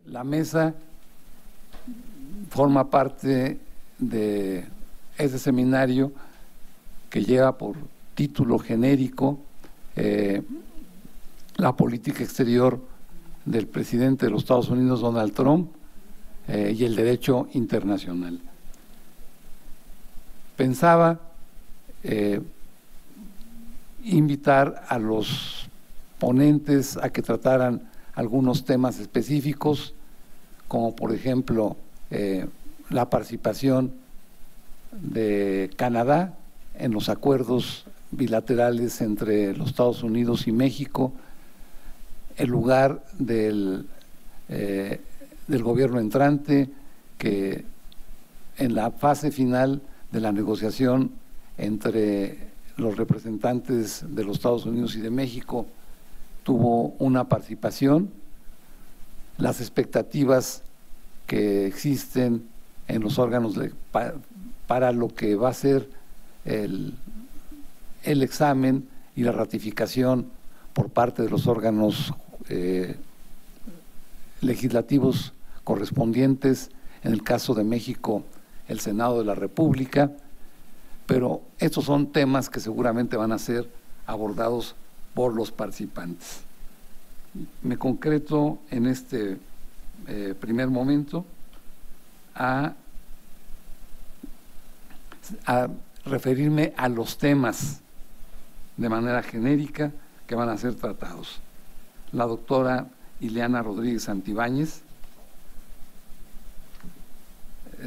La mesa forma parte de ese seminario que lleva por título genérico la política exterior del presidente de los Estados Unidos, Donald Trump, y el derecho internacional. Pensaba invitar a los ponentes a que trataran algunos temas específicos, como por ejemplo la participación de Canadá en los acuerdos bilaterales entre los Estados Unidos y México, el lugar del gobierno entrante, que en la fase final de la negociación entre los representantes de los Estados Unidos y de México tuvo una participación, las expectativas que existen en los órganos para lo que va a ser el examen y la ratificación por parte de los órganos legislativos correspondientes, en el caso de México, el Senado de la República, pero estos son temas que seguramente van a ser abordados por los participantes. Me concreto en este primer momento a referirme a los temas de manera genérica que van a ser tratados. La doctora Ileana Rodríguez Santibáñez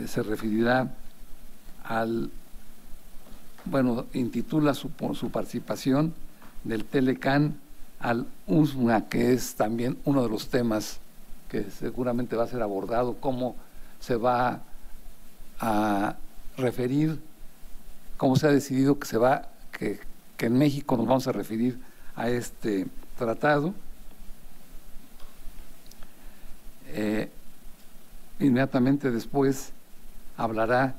se referirá intitula su participación del Telecán al UNSMA, que es también uno de los temas que seguramente va a ser abordado, cómo se va a referir, cómo se ha decidido que en México nos vamos a referir a este tratado. Inmediatamente después hablará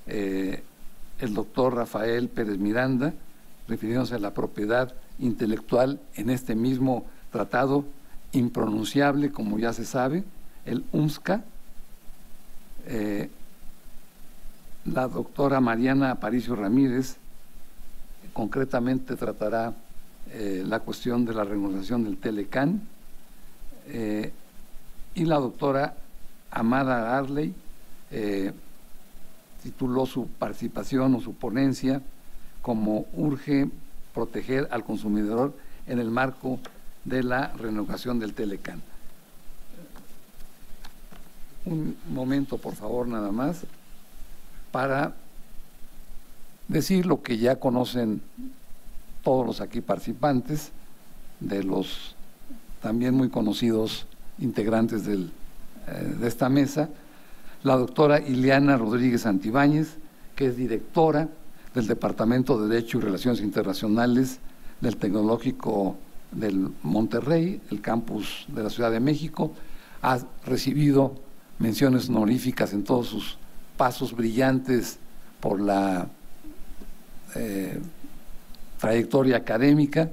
el doctor Rafael Pérez Miranda, refiriéndose a la propiedad intelectual en este mismo tratado impronunciable, como ya se sabe, el UMSCA. La doctora Mariana Aparicio Ramírez concretamente tratará la cuestión de la renegociación del Telecán, y la doctora Amada Arley tituló su participación o su ponencia como urge proteger al consumidor en el marco de la renegociación del Telecán. Un momento, por favor, nada más, para decir lo que ya conocen todos los aquí participantes, de los también muy conocidos integrantes de esta mesa. La doctora Ileana Rodríguez Santibáñez, que es directora del Departamento de Derecho y Relaciones Internacionales del Tecnológico del Monterrey, el campus de la Ciudad de México, ha recibido menciones honoríficas en todos sus pasos brillantes por la trayectoria académica,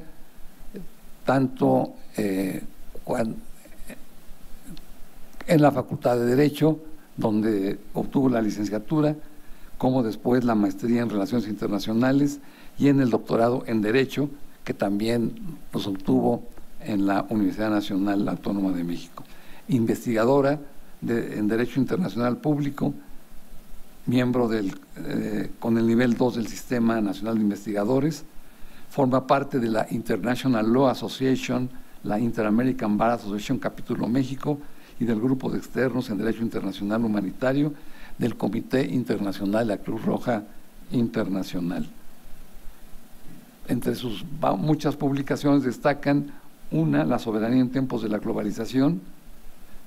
tanto en la Facultad de Derecho, donde obtuvo la licenciatura, como después la maestría en Relaciones Internacionales y en el doctorado en Derecho, que también los obtuvo en la Universidad Nacional Autónoma de México. Investigadora en Derecho Internacional Público, miembro con el nivel 2 del Sistema Nacional de Investigadores, forma parte de la International Law Association, la Inter-American Bar Association Capítulo México, y del Grupo de Externos en Derecho Internacional Humanitario del Comité Internacional de la Cruz Roja Internacional. Entre sus muchas publicaciones destacan una, La soberanía en tiempos de la globalización,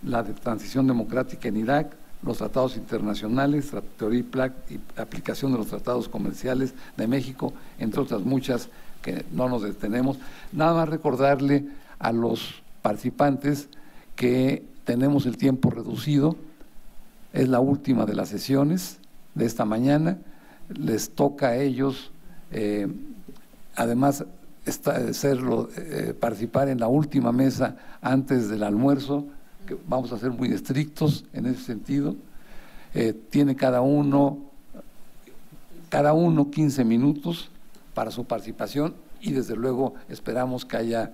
la de transición democrática en Irak, los tratados internacionales, teoría y aplicación de los tratados comerciales de México, entre otras muchas que no nos detenemos. Nada más recordarle a los participantes que tenemos el tiempo reducido es la última de las sesiones de esta mañana. Les toca a ellos, además, participar en la última mesa antes del almuerzo, que vamos a ser muy estrictos en ese sentido. Tiene cada uno 15 minutos para su participación y desde luego esperamos que haya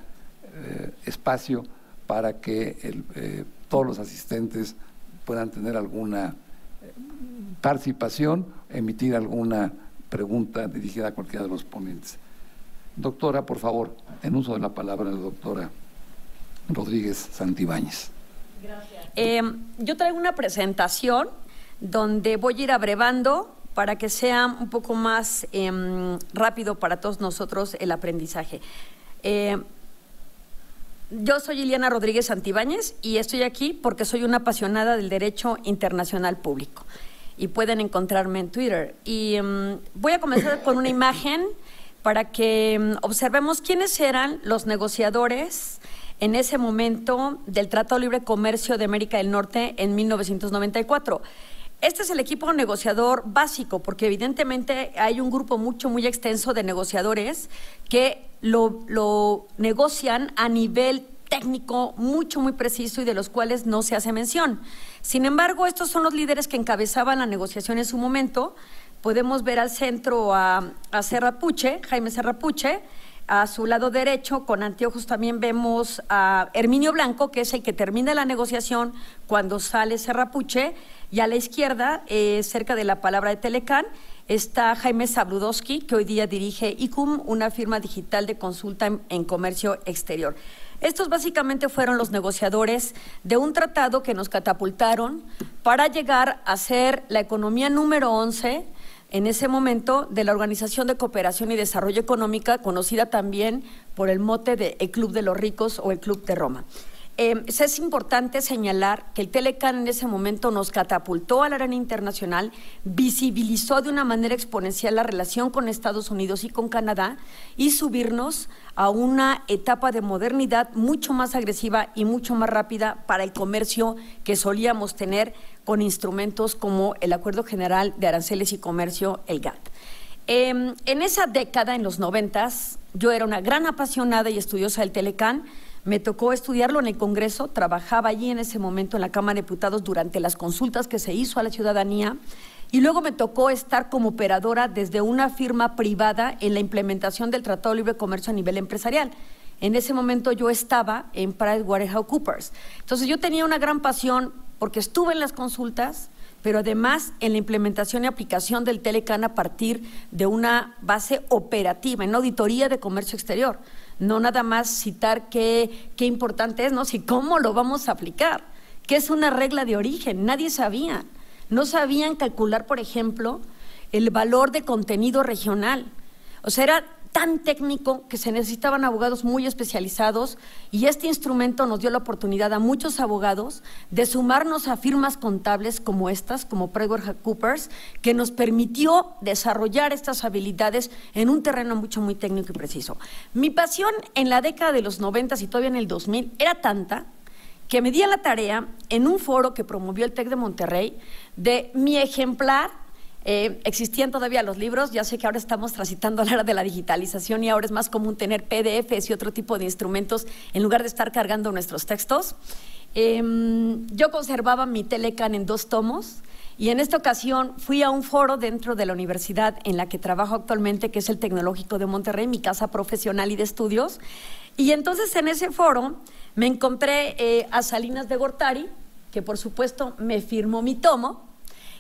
espacio para que todos los asistentes puedan tener alguna participación, emitir alguna pregunta dirigida a cualquiera de los ponentes. Doctora, por favor, en uso de la palabra la doctora Rodríguez Santibáñez. Gracias. Yo traigo una presentación donde voy a ir abrevando para que sea un poco más rápido para todos nosotros el aprendizaje. Yo soy Ileana Rodríguez Santibáñez y estoy aquí porque soy una apasionada del derecho internacional público y pueden encontrarme en Twitter. Y voy a comenzar con una imagen para que observemos quiénes eran los negociadores en ese momento del Tratado de Libre Comercio de América del Norte en 1994. Este es el equipo negociador básico, porque evidentemente hay un grupo muy extenso de negociadores que lo negocian a nivel técnico muy preciso y de los cuales no se hace mención. Sin embargo, estos son los líderes que encabezaban la negociación en su momento. Podemos ver al centro a Serrapuche, Jaime Serrapuche. A su lado derecho, con anteojos, también vemos a Herminio Blanco, que es el que termina la negociación cuando sale Serrapuche, y a la izquierda, cerca de la palabra de Telecán, está Jaime Zabludowski, que hoy día dirige ICUM, una firma digital de consulta en comercio exterior. Estos básicamente fueron los negociadores de un tratado que nos catapultaron para llegar a ser la economía número 11 en ese momento de la Organización de Cooperación y Desarrollo Económica, conocida también por el mote de el Club de los Ricos o el Club de Roma. Es importante señalar que el Telecán en ese momento nos catapultó a la arena internacional, visibilizó de una manera exponencial la relación con Estados Unidos y con Canadá y subirnos a una etapa de modernidad mucho más agresiva y mucho más rápida para el comercio que solíamos tener con instrumentos como el Acuerdo General de Aranceles y Comercio, el GATT. En esa década, en los 90s, yo era una gran apasionada y estudiosa del Telecán. Me tocó estudiarlo en el Congreso, trabajaba allí en ese momento en la Cámara de Diputados durante las consultas que se hizo a la ciudadanía y luego me tocó estar como operadora desde una firma privada en la implementación del Tratado de Libre Comercio a nivel empresarial. En ese momento yo estaba en PricewaterhouseCoopers. Entonces yo tenía una gran pasión porque estuve en las consultas, pero además en la implementación y aplicación del Telecán a partir de una base operativa, en auditoría de comercio exterior. No nada más citar qué importante es, ¿no? Si cómo lo vamos a aplicar, qué es una regla de origen, nadie sabía. No sabían calcular, por ejemplo, el valor de contenido regional. O sea, era tan técnico que se necesitaban abogados muy especializados y este instrumento nos dio la oportunidad a muchos abogados de sumarnos a firmas contables como estas, como PricewaterhouseCoopers, que nos permitió desarrollar estas habilidades en un terreno muy técnico y preciso. Mi pasión en la década de los 90 y todavía en el 2000 era tanta que me di a la tarea en un foro que promovió el TEC de Monterrey de mi ejemplar. Existían todavía los libros, ya sé que ahora estamos transitando a la era de la digitalización y ahora es más común tener PDFs y otro tipo de instrumentos en lugar de estar cargando nuestros textos. Yo conservaba mi Telecán en 2 tomos y en esta ocasión fui a un foro dentro de la universidad en la que trabajo actualmente, que es el Tecnológico de Monterrey, mi casa profesional y de estudios, y entonces en ese foro me encontré a Salinas de Gortari, que por supuesto me firmó mi tomo,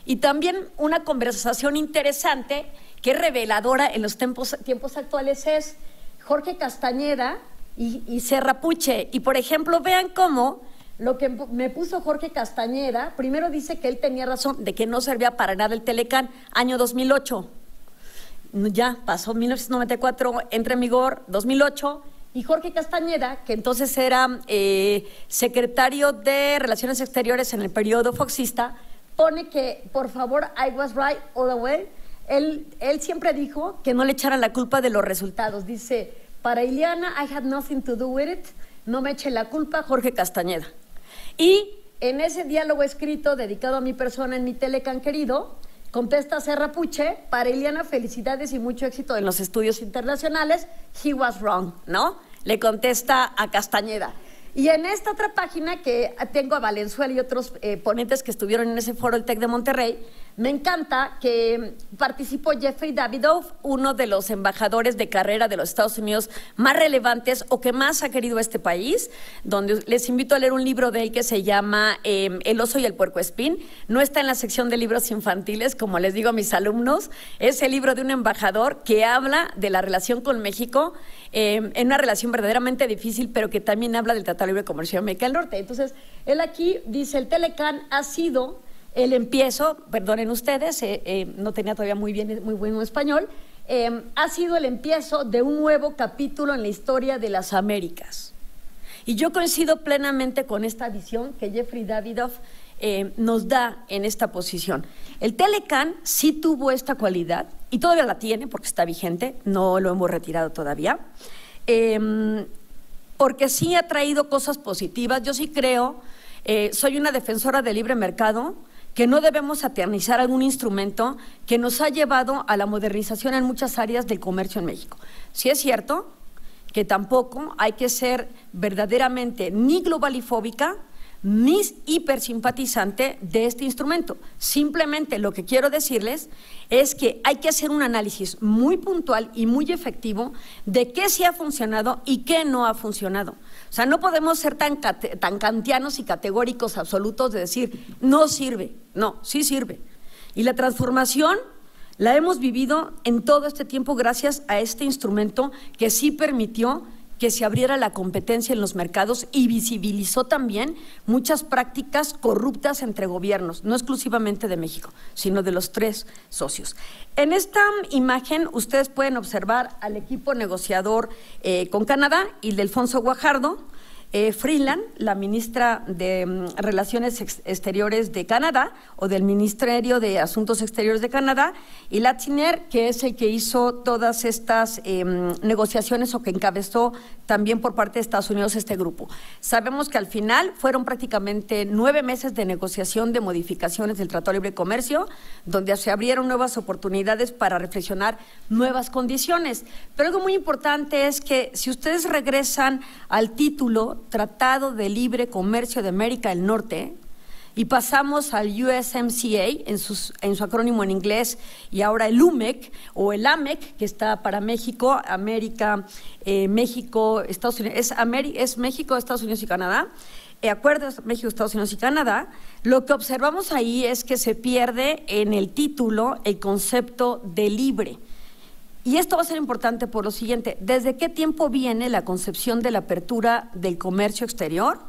y también una conversación interesante que es reveladora en los tiempos actuales es Jorge Castañeda y Serrapuche. Y por ejemplo, vean cómo lo que me puso Jorge Castañeda, primero dice que él tenía razón de que no servía para nada el Telecán, año 2008. Ya pasó 1994, entra en vigor 2008. Y Jorge Castañeda, que entonces era secretario de Relaciones Exteriores en el periodo foxista, pone que, por favor, I was right all the way. Él siempre dijo que no le echaran la culpa de los resultados. Dice, para Ileana, I had nothing to do with it. No me eche la culpa, Jorge Castañeda. Y en ese diálogo escrito dedicado a mi persona en mi Telecán querido, contesta Serra Puche: para Ileana, felicidades y mucho éxito en los estudios internacionales. He was wrong, ¿no? Le contesta a Castañeda. Y en esta otra página que tengo a Valenzuela y otros ponentes que estuvieron en ese foro del TEC de Monterrey, me encanta que participó Jeffrey Davidoff, uno de los embajadores de carrera de los Estados Unidos más relevantes o que más ha querido este país, donde les invito a leer un libro de él que se llama El oso y el puercoespín. No está en la sección de libros infantiles, como les digo a mis alumnos. Es el libro de un embajador que habla de la relación con México, en una relación verdaderamente difícil, pero que también habla del Tratado de Libre Comercio de América del Norte. Entonces, él aquí dice: el Telecán ha sido el empiezo, perdonen ustedes, no tenía todavía muy buen español, ha sido el empiezo de un nuevo capítulo en la historia de las Américas. Y yo coincido plenamente con esta visión que Jeffrey Davidoff nos da en esta posición. El Telecán sí tuvo esta cualidad, y todavía la tiene porque está vigente, no lo hemos retirado todavía, porque sí ha traído cosas positivas. Yo sí creo, soy una defensora del libre mercado, que no debemos satanizar algún instrumento que nos ha llevado a la modernización en muchas áreas del comercio en México. Sí es cierto que tampoco hay que ser verdaderamente ni globalifóbica ni hipersimpatizante de este instrumento. Simplemente lo que quiero decirles es que hay que hacer un análisis muy puntual y muy efectivo de qué sí ha funcionado y qué no ha funcionado. O sea, no podemos ser tan kantianos y categóricos absolutos de decir no sirve. No, sí sirve. Y la transformación la hemos vivido en todo este tiempo gracias a este instrumento que sí permitió que se abriera la competencia en los mercados y visibilizó también muchas prácticas corruptas entre gobiernos, no exclusivamente de México, sino de los tres socios. En esta imagen ustedes pueden observar al equipo negociador con Canadá, Ildefonso Guajardo, Freeland, la ministra de Relaciones Exteriores de Canadá, o del Ministerio de Asuntos Exteriores de Canadá, y Latziner, que es el que hizo todas estas negociaciones o que encabezó también por parte de Estados Unidos este grupo. Sabemos que al final fueron prácticamente 9 meses de negociación de modificaciones del Tratado de Libre Comercio, donde se abrieron nuevas oportunidades para reflexionar nuevas condiciones. Pero algo muy importante es que si ustedes regresan al título Tratado de Libre Comercio de América del Norte y pasamos al USMCA en su acrónimo en inglés, y ahora el UMEC o el AMEC, que está para México, América, México, Estados Unidos, es México, Estados Unidos y Canadá, acuerdos México, Estados Unidos y Canadá. Lo que observamos ahí es que se pierde en el título el concepto de libre. Y esto va a ser importante por lo siguiente: ¿desde qué tiempo viene la concepción de la apertura del comercio exterior?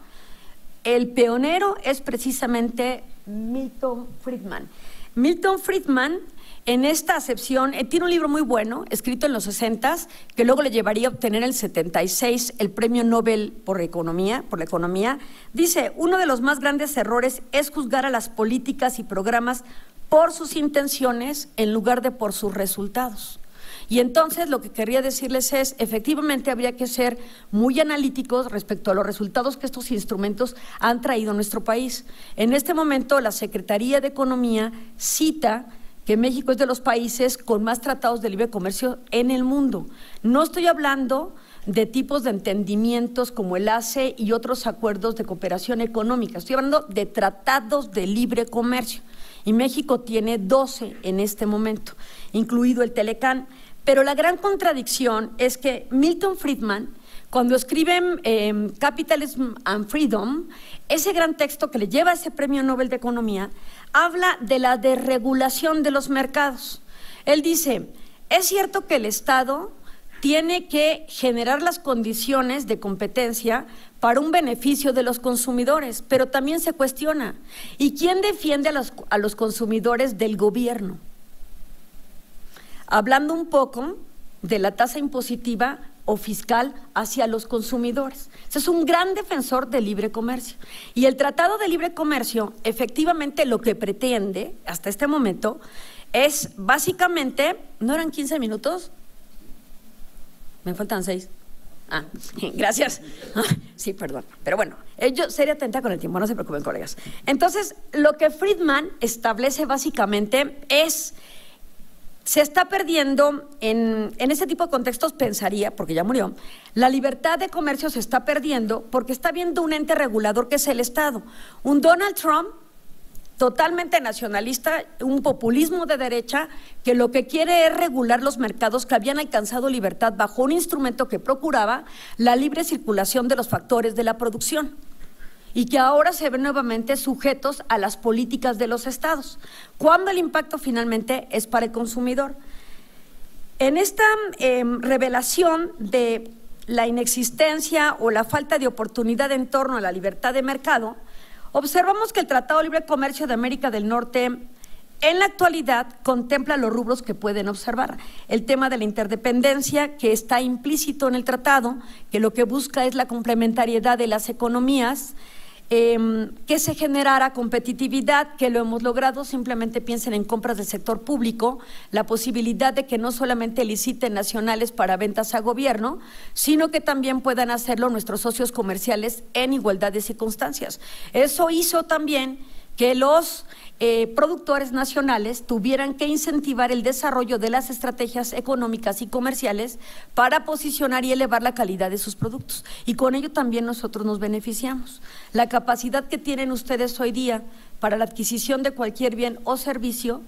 El pionero es precisamente Milton Friedman. Milton Friedman, en esta acepción, tiene un libro muy bueno, escrito en los 60s, que luego le llevaría a obtener en el 76 el Premio Nobel por la economía. Dice: uno de los más grandes errores es juzgar a las políticas y programas por sus intenciones en lugar de por sus resultados. Y entonces lo que quería decirles es, efectivamente habría que ser muy analíticos respecto a los resultados que estos instrumentos han traído a nuestro país. En este momento la Secretaría de Economía cita que México es de los países con más tratados de libre comercio en el mundo. No estoy hablando de tipos de entendimientos como el ACE y otros acuerdos de cooperación económica, estoy hablando de tratados de libre comercio. Y México tiene 12 en este momento, incluido el Telecán. Pero la gran contradicción es que Milton Friedman, cuando escribe Capitalism and Freedom, ese gran texto que le lleva ese Premio Nobel de Economía, habla de la desregulación de los mercados. Él dice: es cierto que el Estado tiene que generar las condiciones de competencia para un beneficio de los consumidores, pero también se cuestiona: ¿y quién defiende a los consumidores del gobierno? Hablando un poco de la tasa impositiva o fiscal hacia los consumidores. Ese es un gran defensor del libre comercio. Y el Tratado de Libre Comercio, efectivamente, lo que pretende hasta este momento es básicamente, ¿no eran 15 minutos? Me faltan 6. Gracias. Sí, perdón. Pero bueno, yo seré atenta con el tiempo, no se preocupen, colegas. Entonces, lo que Friedman establece básicamente es, se está perdiendo, en ese tipo de contextos pensaría, porque ya murió, la libertad de comercio se está perdiendo porque está habiendo un ente regulador que es el Estado. Un Donald Trump totalmente nacionalista, un populismo de derecha que lo que quiere es regular los mercados que habían alcanzado libertad bajo un instrumento que procuraba la libre circulación de los factores de la producción y que ahora se ven nuevamente sujetos a las políticas de los estados, cuando el impacto finalmente es para el consumidor. En esta revelación de la inexistencia o la falta de oportunidad en torno a la libertad de mercado, observamos que el Tratado de Libre Comercio de América del Norte en la actualidad contempla los rubros que pueden observar. El tema de la interdependencia que está implícito en el tratado, que lo que busca es la complementariedad de las economías, que se generara competitividad, que lo hemos logrado, simplemente piensen en compras del sector público, la posibilidad de que no solamente liciten nacionales para ventas a gobierno, sino que también puedan hacerlo nuestros socios comerciales en igualdad de circunstancias. Eso hizo también que los productores nacionales tuvieran que incentivar el desarrollo de las estrategias económicas y comerciales para posicionar y elevar la calidad de sus productos. Y con ello también nosotros nos beneficiamos. La capacidad que tienen ustedes hoy día para la adquisición de cualquier bien o servicio,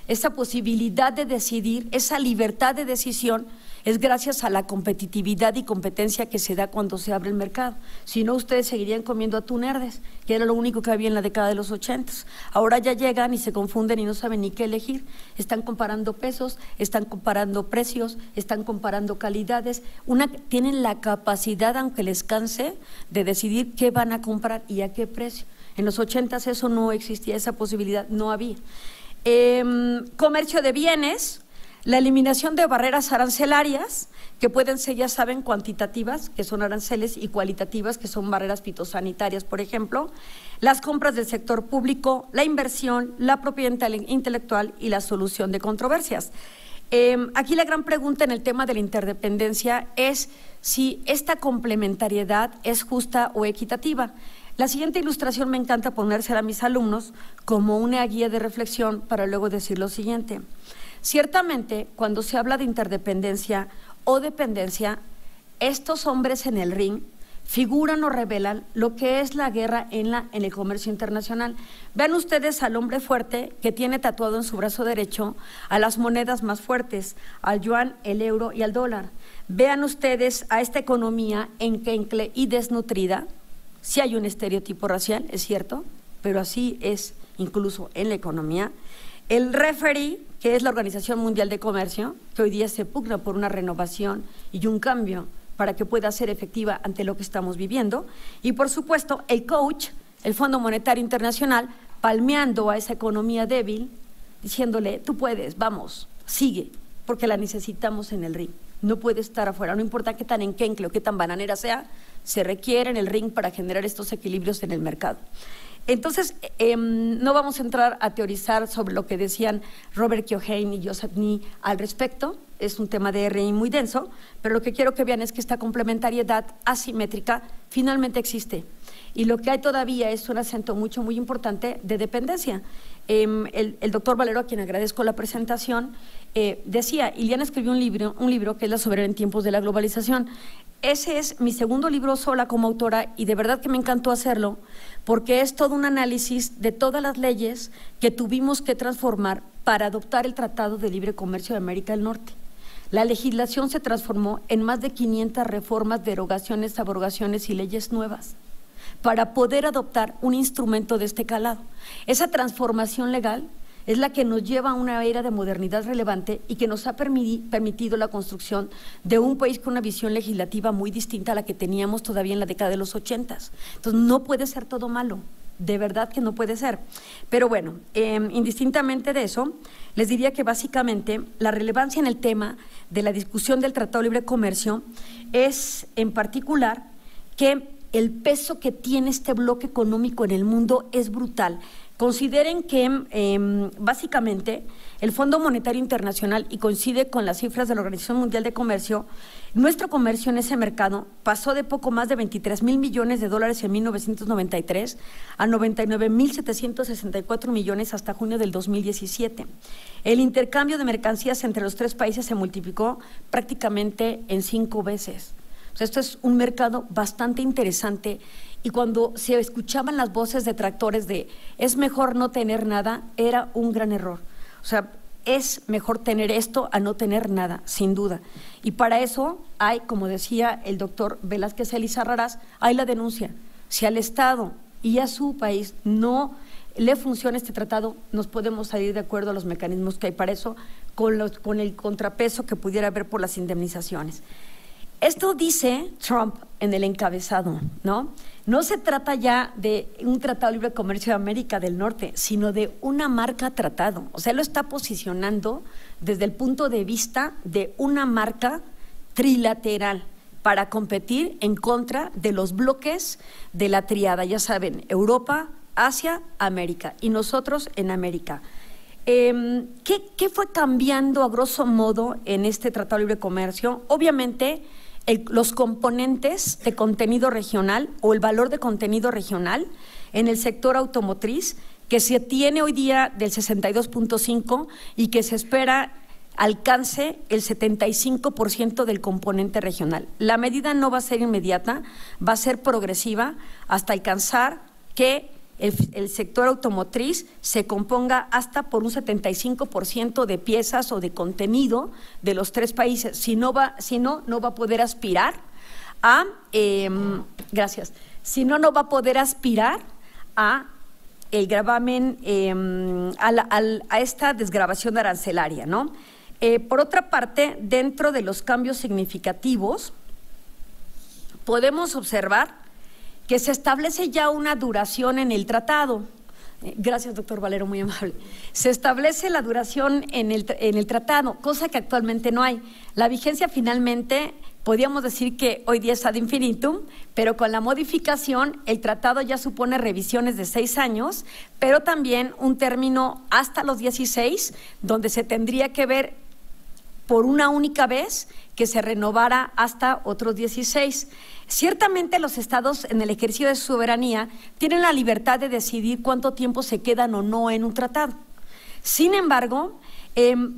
esa posibilidad de decidir, esa libertad de decisión, es gracias a la competitividad y competencia que se da cuando se abre el mercado. Si no, ustedes seguirían comiendo atún Herdes, que era lo único que había en la década de los 80. Ahora ya llegan y se confunden y no saben ni qué elegir. Están comparando pesos, están comparando precios, están comparando calidades. Tienen la capacidad, aunque les canse, de decidir qué van a comprar y a qué precio. En los 80 eso no existía, esa posibilidad no había. Comercio de bienes. La eliminación de barreras arancelarias, que pueden ser, ya saben, cuantitativas, que son aranceles, y cualitativas, que son barreras fitosanitarias, por ejemplo, las compras del sector público, la inversión, la propiedad intelectual y la solución de controversias. Aquí la gran pregunta en el tema de la interdependencia es si esta complementariedad es justa o equitativa. La siguiente ilustración me encanta ponérsela a mis alumnos como una guía de reflexión para luego decir lo siguiente. Ciertamente, cuando se habla de interdependencia o dependencia, estos hombres en el ring figuran o revelan lo que es la guerra en el comercio internacional. Vean ustedes al hombre fuerte que tiene tatuado en su brazo derecho a las monedas más fuertes, al yuan, el euro y al dólar. Vean ustedes a esta economía enquencle y desnutrida. Sí hay un estereotipo racial, es cierto, pero así es incluso en la economía. El referee, que es la Organización Mundial de Comercio, que hoy día se pugna por una renovación y un cambio para que pueda ser efectiva ante lo que estamos viviendo. Y por supuesto, el coach, el Fondo Monetario Internacional, palmeando a esa economía débil, diciéndole, tú puedes, vamos, sigue, porque la necesitamos en el ring. No puede estar afuera, no importa qué tan enquencle o qué tan bananera sea, se requiere en el ring para generar estos equilibrios en el mercado. Entonces, no vamos a entrar a teorizar sobre lo que decían Robert Keohane y Joseph Nye al respecto, es un tema de RI muy denso, pero lo que quiero que vean es que esta complementariedad asimétrica finalmente existe. Y lo que hay todavía es un acento muy importante de dependencia. El doctor Valero, a quien agradezco la presentación, decía, Iliana escribió un libro que es La soberanía en tiempos de la globalización. Ese es mi segundo libro sola como autora y de verdad que me encantó hacerlo porque es todo un análisis de todas las leyes que tuvimos que transformar para adoptar el Tratado de Libre Comercio de América del Norte. La legislación se transformó en más de 500 reformas, derogaciones, abrogaciones y leyes nuevas para poder adoptar un instrumento de este calado. Esa transformación legal es la que nos lleva a una era de modernidad relevante y que nos ha permitido la construcción de un país con una visión legislativa muy distinta a la que teníamos todavía en la década de los 80. Entonces, no puede ser todo malo, de verdad que no puede ser. Pero bueno, indistintamente de eso, les diría que básicamente la relevancia en el tema de la discusión del Tratado de Libre Comercio es, en particular, que el peso que tiene este bloque económico en el mundo es brutal. Consideren que básicamente el Fondo Monetario Internacional, y coincide con las cifras de la Organización Mundial de Comercio, nuestro comercio en ese mercado pasó de poco más de 23,000 millones de dólares en 1993 a 99,764 millones hasta junio del 2017. El intercambio de mercancías entre los tres países se multiplicó prácticamente en 5 veces. O sea, esto es un mercado bastante interesante, y cuando se escuchaban las voces detractores de es mejor no tener nada, era un gran error. O sea, es mejor tener esto a no tener nada, sin duda. Y para eso hay, como decía el doctor Velázquez Elizarrarás, hay la denuncia. Si al Estado y a su país no le funciona este tratado, nos podemos salir de acuerdo a los mecanismos que hay para eso, con el contrapeso que pudiera haber por las indemnizaciones. Esto dice Trump en el encabezado, ¿no? No se trata ya de un tratado de libre comercio de América del Norte, sino de una marca tratado. O sea, él lo está posicionando desde el punto de vista de una marca trilateral para competir en contra de los bloques de la triada. Ya saben, Europa, Asia, América, y nosotros en América. ¿Qué fue cambiando a grosso modo en este tratado de libre comercio? Obviamente, los componentes de contenido regional o el valor de contenido regional en el sector automotriz, que se tiene hoy día del 62.5 y que se espera alcance el 75% del componente regional. La medida no va a ser inmediata, va a ser progresiva hasta alcanzar que el sector automotriz se componga hasta por un 75% de piezas o de contenido de los tres países. Si no, no va a poder aspirar a, no va a poder aspirar a el gravamen, a esta desgravación arancelaria, ¿no? Por otra parte, dentro de los cambios significativos, podemos observar que se establece ya una duración en el tratado. Gracias, doctor Valero, muy amable. Se establece la duración en el tratado, cosa que actualmente no hay. La vigencia finalmente, podríamos decir que hoy día es ad infinitum, pero con la modificación el tratado ya supone revisiones de 6 años, pero también un término hasta los 16, donde se tendría que ver por una única vez que se renovara hasta otros 16. Ciertamente los estados en el ejercicio de su soberanía tienen la libertad de decidir cuánto tiempo se quedan o no en un tratado. Sin embargo,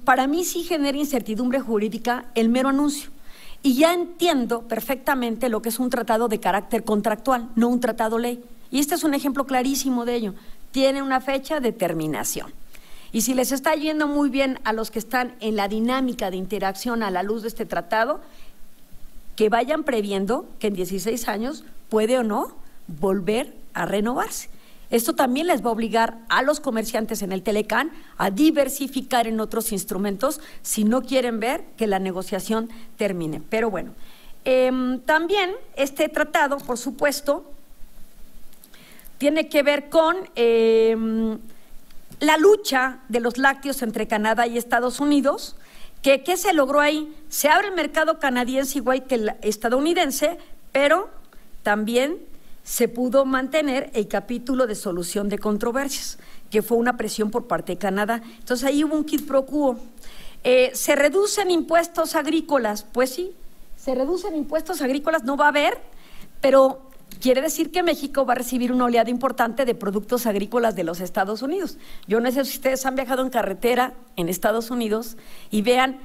para mí sí genera incertidumbre jurídica el mero anuncio. Y ya entiendo perfectamente lo que es un tratado de carácter contractual, no un tratado ley. Y este es un ejemplo clarísimo de ello. Tiene una fecha de terminación. Y si les está yendo muy bien a los que están en la dinámica de interacción a la luz de este tratado, que vayan previendo que en 16 años puede o no volver a renovarse. Esto también les va a obligar a los comerciantes en el Telecán a diversificar en otros instrumentos si no quieren ver que la negociación termine. Pero bueno, también este tratado, por supuesto, tiene que ver con la lucha de los lácteos entre Canadá y Estados Unidos. ¿Qué se logró ahí? Se abre el mercado canadiense igual que el estadounidense, pero también se pudo mantener el capítulo de solución de controversias, que fue una presión por parte de Canadá. Entonces ahí hubo un quid pro quo. ¿Se reducen impuestos agrícolas? Pues sí, se reducen impuestos agrícolas, no va a haber, pero quiere decir que México va a recibir una oleada importante de productos agrícolas de los Estados Unidos. Yo no sé si ustedes han viajado en carretera en Estados Unidos y vean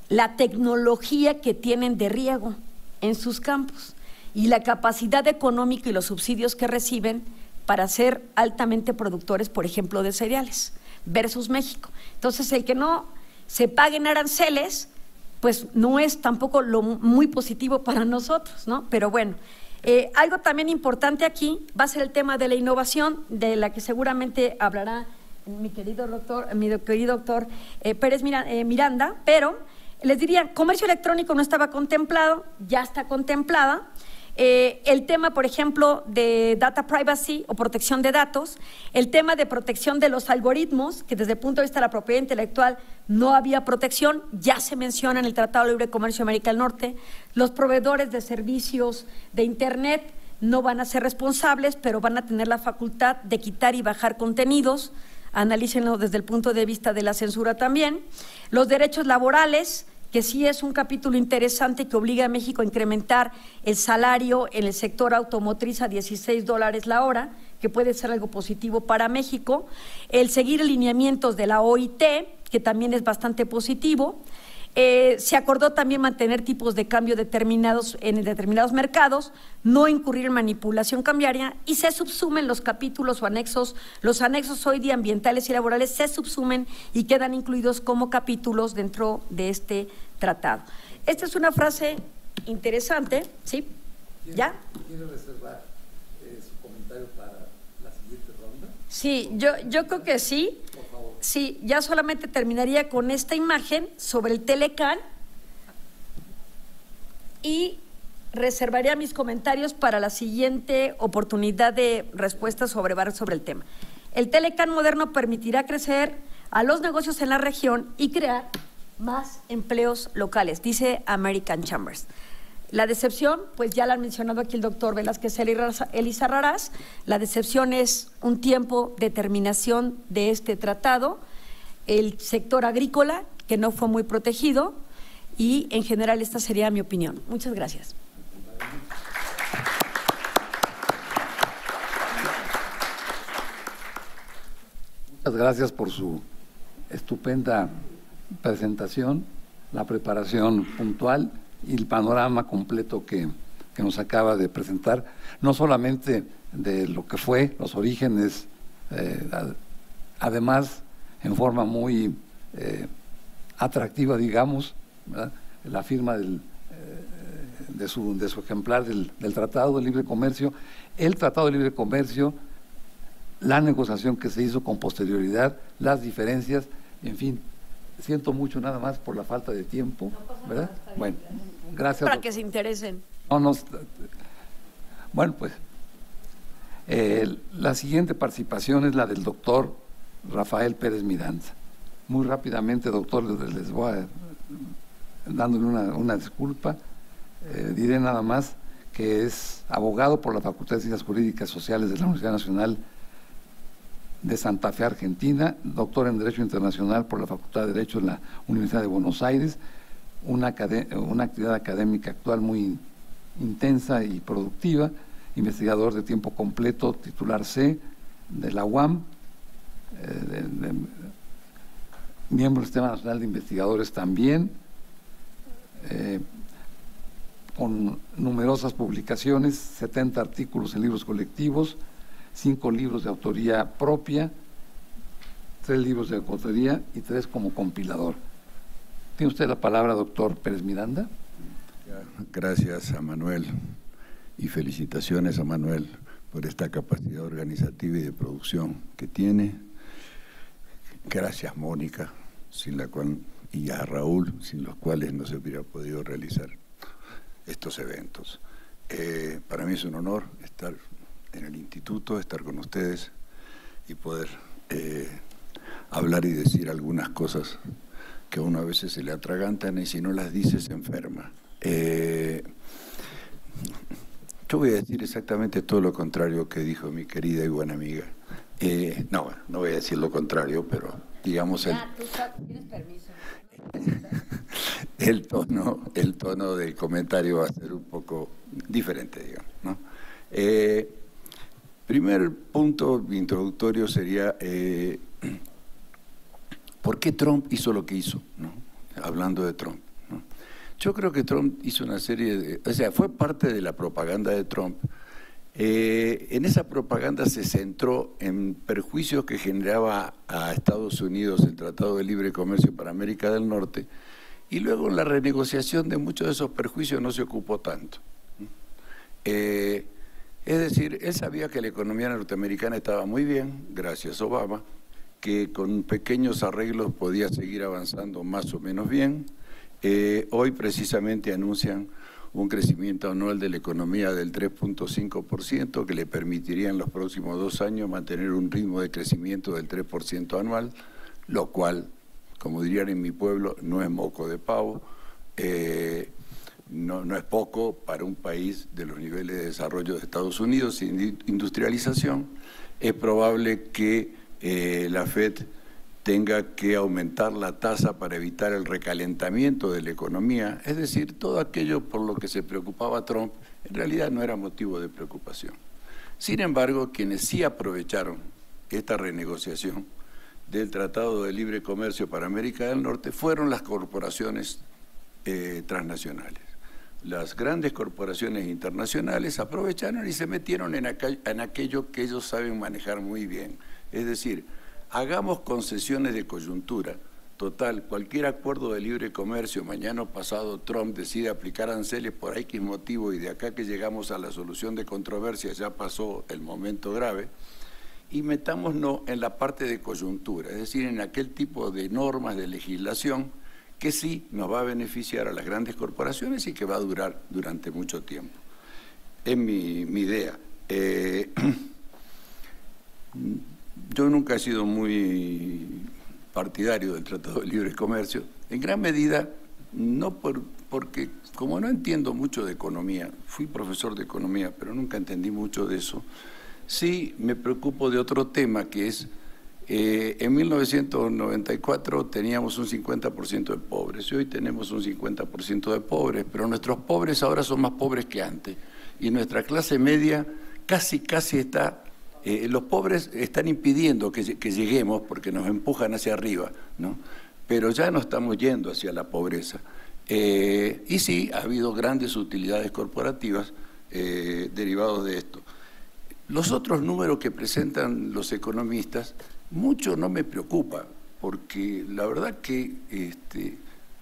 la tecnología que tienen de riego en sus campos y la capacidad económica y los subsidios que reciben para ser altamente productores, por ejemplo, de cereales, versus México. Entonces, el que no se paguen aranceles, pues no es tampoco lo muy positivo para nosotros, ¿no? Pero bueno, algo también importante aquí va a ser el tema de la innovación, de la que seguramente hablará mi querido doctor Pérez Miranda, pero les diría, comercio electrónico no estaba contemplado, ya está contemplada. El tema, por ejemplo, de data privacy o protección de datos, el tema de protección de los algoritmos, que desde el punto de vista de la propiedad intelectual no había protección, ya se menciona en el Tratado de Libre Comercio de América del Norte. Los proveedores de servicios de Internet no van a ser responsables, pero van a tener la facultad de quitar y bajar contenidos. Analícenlo desde el punto de vista de la censura también. Los derechos laborales, que sí es un capítulo interesante que obliga a México a incrementar el salario en el sector automotriz a $16 la hora, que puede ser algo positivo para México. El seguir lineamientos de la OIT, que también es bastante positivo. Se acordó también mantener tipos de cambio determinados en determinados mercados, no incurrir en manipulación cambiaria, y se subsumen los capítulos o anexos. Los anexos hoy día ambientales y laborales se subsumen y quedan incluidos como capítulos dentro de este tratado. Esta es una frase interesante, ¿sí? ¿Ya? ¿Quiere reservar su comentario para la siguiente ronda? Sí, yo creo que sí. Sí, ya solamente terminaría con esta imagen sobre el Telecán y reservaría mis comentarios para la siguiente oportunidad de respuesta sobre el tema. El Telecán moderno permitirá crecer a los negocios en la región y crear más empleos locales, dice American Chambers. La decepción, pues ya la han mencionado aquí el doctor Velázquez Elizarrarás, la decepción es un tiempo de terminación de este tratado, el sector agrícola, que no fue muy protegido, y en general esta sería mi opinión. Muchas gracias. Muchas gracias por su estupenda presentación, la preparación puntual y el panorama completo que nos acaba de presentar, no solamente de lo que fue, los orígenes, además en forma muy atractiva, digamos, ¿verdad?, la firma de su ejemplar del Tratado de Libre Comercio, el Tratado de Libre Comercio, la negociación que se hizo con posterioridad, las diferencias, en fin. Siento mucho nada más por la falta de tiempo, ¿verdad? Bueno, gracias. Para que se interesen. Bueno, pues la siguiente participación es la del doctor Rafael Pérez Miranda. Muy rápidamente, doctor, les voy dándole una disculpa. Diré nada más que es abogado por la Facultad de Ciencias Jurídicas Sociales de la Universidad Nacional de Santa Fe, Argentina, doctor en Derecho Internacional por la Facultad de Derecho de la Universidad de Buenos Aires, una actividad académica actual muy intensa y productiva, investigador de tiempo completo, titular C de la UAM, miembro del Sistema Nacional de Investigadores también, con numerosas publicaciones, 70 artículos en libros colectivos, 5 libros de autoría propia, 3 libros de coautoría y 3 como compilador. ¿Tiene usted la palabra, doctor Pérez Miranda? Gracias a Manuel y felicitaciones a Manuel por esta capacidad organizativa y de producción que tiene. Gracias, Mónica, sin la cual, y a Raúl, sin los cuales no se hubiera podido realizar estos eventos. Para mí es un honor estar en el instituto, estar con ustedes y poder hablar y decir algunas cosas que a uno a veces se le atragantan y si no las dice se enferma. Yo voy a decir exactamente todo lo contrario que dijo mi querida y buena amiga. No voy a decir lo contrario, pero digamos ¿Tienes permiso? el tono del comentario va a ser un poco diferente, digamos, ¿no? Primer punto introductorio sería ¿por qué Trump hizo lo que hizo, ¿no? Hablando de Trump, ¿no? Yo creo que Trump hizo una serie de... fue parte de la propaganda de Trump. En esa propaganda se centró en perjuicios que generaba a Estados Unidos el Tratado de Libre Comercio para América del Norte, y luego en la renegociación de muchos de esos perjuicios no se ocupó tanto. Es decir, él sabía que la economía norteamericana estaba muy bien, gracias a Obama, que con pequeños arreglos podía seguir avanzando más o menos bien. Hoy precisamente anuncian un crecimiento anual de la economía del 3.5% que le permitiría en los próximos 2 años mantener un ritmo de crecimiento del 3% anual, lo cual, como dirían en mi pueblo, no es moco de pavo. no es poco para un país de los niveles de desarrollo de Estados Unidos sin industrialización. Es probable que la FED tenga que aumentar la tasa para evitar el recalentamiento de la economía. Es decir, todo aquello por lo que se preocupaba Trump en realidad no era motivo de preocupación. Sin embargo, quienes sí aprovecharon esta renegociación del Tratado de Libre Comercio para América del Norte fueron las corporaciones transnacionales. Las grandes corporaciones internacionales aprovecharon y se metieron en aquello que ellos saben manejar muy bien. Es decir, hagamos concesiones de coyuntura. Total, cualquier acuerdo de libre comercio, mañana o pasado Trump decide aplicar aranceles por X motivo y de acá que llegamos a la solución de controversia ya pasó el momento grave, y metámonos en la parte de coyuntura, es decir, en aquel tipo de normas de legislación que sí nos va a beneficiar a las grandes corporaciones y que va a durar durante mucho tiempo. Es mi idea. Yo nunca he sido muy partidario del Tratado de Libre Comercio, en gran medida no porque como no entiendo mucho de economía, fui profesor de economía, pero nunca entendí mucho de eso, sí me preocupo de otro tema que es, en 1994 teníamos un 50% de pobres y hoy tenemos un 50% de pobres, pero nuestros pobres ahora son más pobres que antes y nuestra clase media casi está, los pobres están impidiendo que lleguemos porque nos empujan hacia arriba, ¿no? Pero ya no estamos yendo hacia la pobreza. Y sí, ha habido grandes utilidades corporativas derivados de esto. Los otros números que presentan los economistas, mucho no me preocupa, porque la verdad que,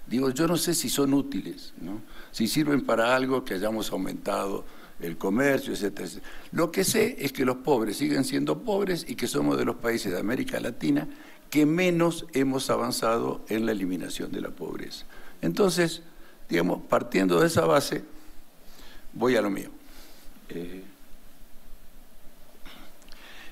digo, yo no sé si son útiles, ¿no? Si sirven para algo que hayamos aumentado el comercio, etcétera, etcétera. Lo que sé es que los pobres siguen siendo pobres y que somos de los países de América Latina que menos hemos avanzado en la eliminación de la pobreza. Entonces, digamos, partiendo de esa base, voy a lo mío.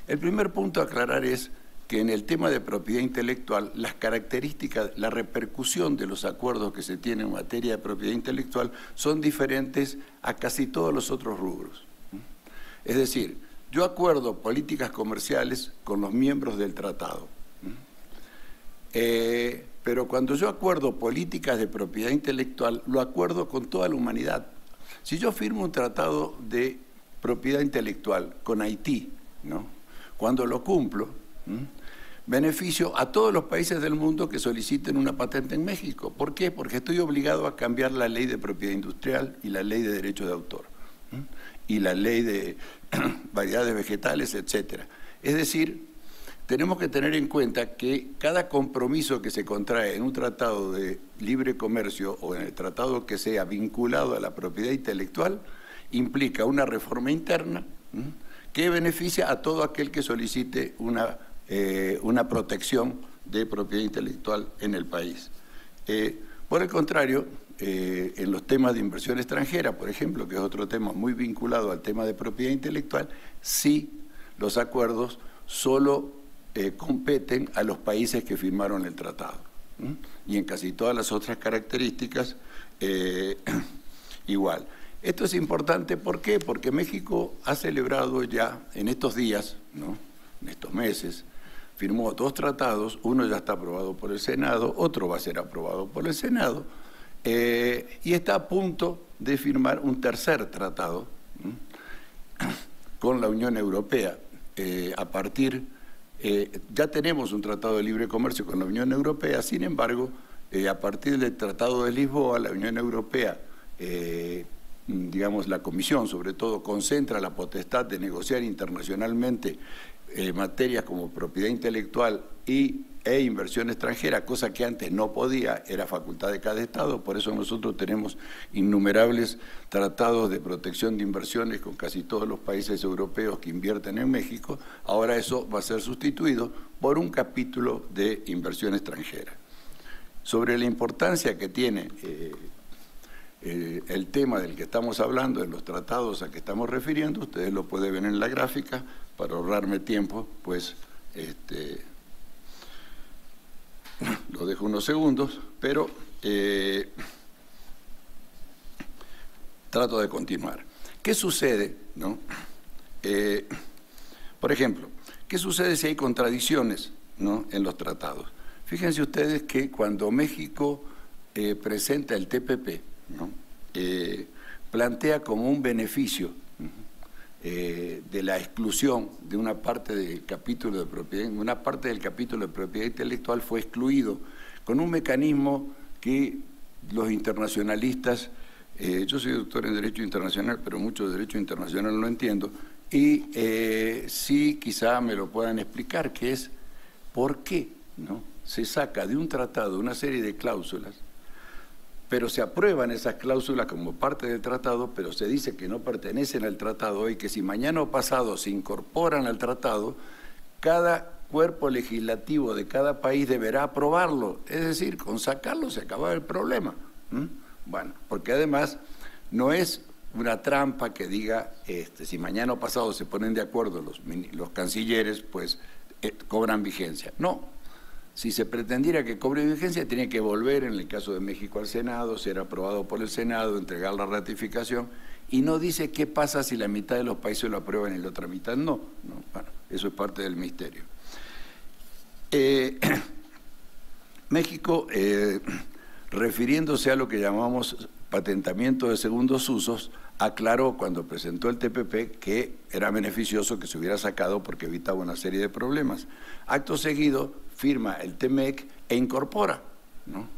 El primer punto a aclarar es que en el tema de propiedad intelectual, las características, la repercusión de los acuerdos que se tienen en materia de propiedad intelectual son diferentes a casi todos los otros rubros. Es decir, yo acuerdo políticas comerciales con los miembros del tratado, pero cuando yo acuerdo políticas de propiedad intelectual, lo acuerdo con toda la humanidad. Si yo firmo un tratado de propiedad intelectual con Haití, ¿no? Cuando lo cumplo, beneficio a todos los países del mundo que soliciten una patente en México. ¿Por qué? Porque estoy obligado a cambiar la ley de propiedad industrial y la ley de derechos de autor, y la ley de variedades vegetales, etcétera. Es decir, tenemos que tener en cuenta que cada compromiso que se contrae en un tratado de libre comercio o en el tratado que sea vinculado a la propiedad intelectual implica una reforma interna, que beneficia a todo aquel que solicite una protección de propiedad intelectual en el país. Por el contrario, en los temas de inversión extranjera, por ejemplo, que es otro tema muy vinculado al tema de propiedad intelectual, sí los acuerdos solo competen a los países que firmaron el tratado. Y en casi todas las otras características, igual. Esto es importante, ¿por qué? Porque México ha celebrado ya en estos días, ¿no? En estos meses, firmó 2 tratados, uno ya está aprobado por el Senado, otro va a ser aprobado por el Senado, y está a punto de firmar un tercer tratado con la Unión Europea. Ya tenemos un tratado de libre comercio con la Unión Europea, sin embargo, a partir del Tratado de Lisboa, la Unión Europea, digamos, la Comisión, sobre todo, concentra la potestad de negociar internacionalmente materias como propiedad intelectual e inversión extranjera, cosa que antes no podía, era facultad de cada Estado. Por eso nosotros tenemos innumerables tratados de protección de inversiones con casi todos los países europeos que invierten en México. Ahora eso va a ser sustituido por un capítulo de inversión extranjera. Sobre la importancia que tiene el tema del que estamos hablando, en los tratados a que estamos refiriendo, ustedes lo pueden ver en la gráfica. Para ahorrarme tiempo, pues lo dejo unos segundos, pero trato de continuar. ¿Qué sucede, no? Por ejemplo, ¿qué sucede si hay contradicciones, ¿no?, en los tratados? Fíjense ustedes que cuando México presenta el TPP, ¿no?, plantea como un beneficio de la exclusión de una parte del capítulo de propiedad, una parte del capítulo de propiedad intelectual fue excluido con un mecanismo que los internacionalistas, yo soy doctor en Derecho Internacional, pero mucho de Derecho Internacional no lo entiendo, y sí quizá me lo puedan explicar, que es por qué, ¿no?, se saca de un tratado una serie de cláusulas, pero se aprueban esas cláusulas como parte del tratado, pero se dice que no pertenecen al tratado y que si mañana o pasado se incorporan al tratado, cada cuerpo legislativo de cada país deberá aprobarlo. Es decir, con sacarlo se acaba el problema. Bueno, porque además no es una trampa que diga, si mañana o pasado se ponen de acuerdo los cancilleres, pues cobran vigencia. No. Si se pretendiera que cobre vigencia, tiene que volver, en el caso de México, al Senado, ser aprobado por el Senado, entregar la ratificación, y no dice qué pasa si la mitad de los países lo aprueban y la otra mitad no. Bueno, eso es parte del misterio. México, refiriéndose a lo que llamamos patentamiento de segundos usos, aclaró cuando presentó el TPP que era beneficioso que se hubiera sacado porque evitaba una serie de problemas. Acto seguido, firma el TMEC e incorpora, ¿no?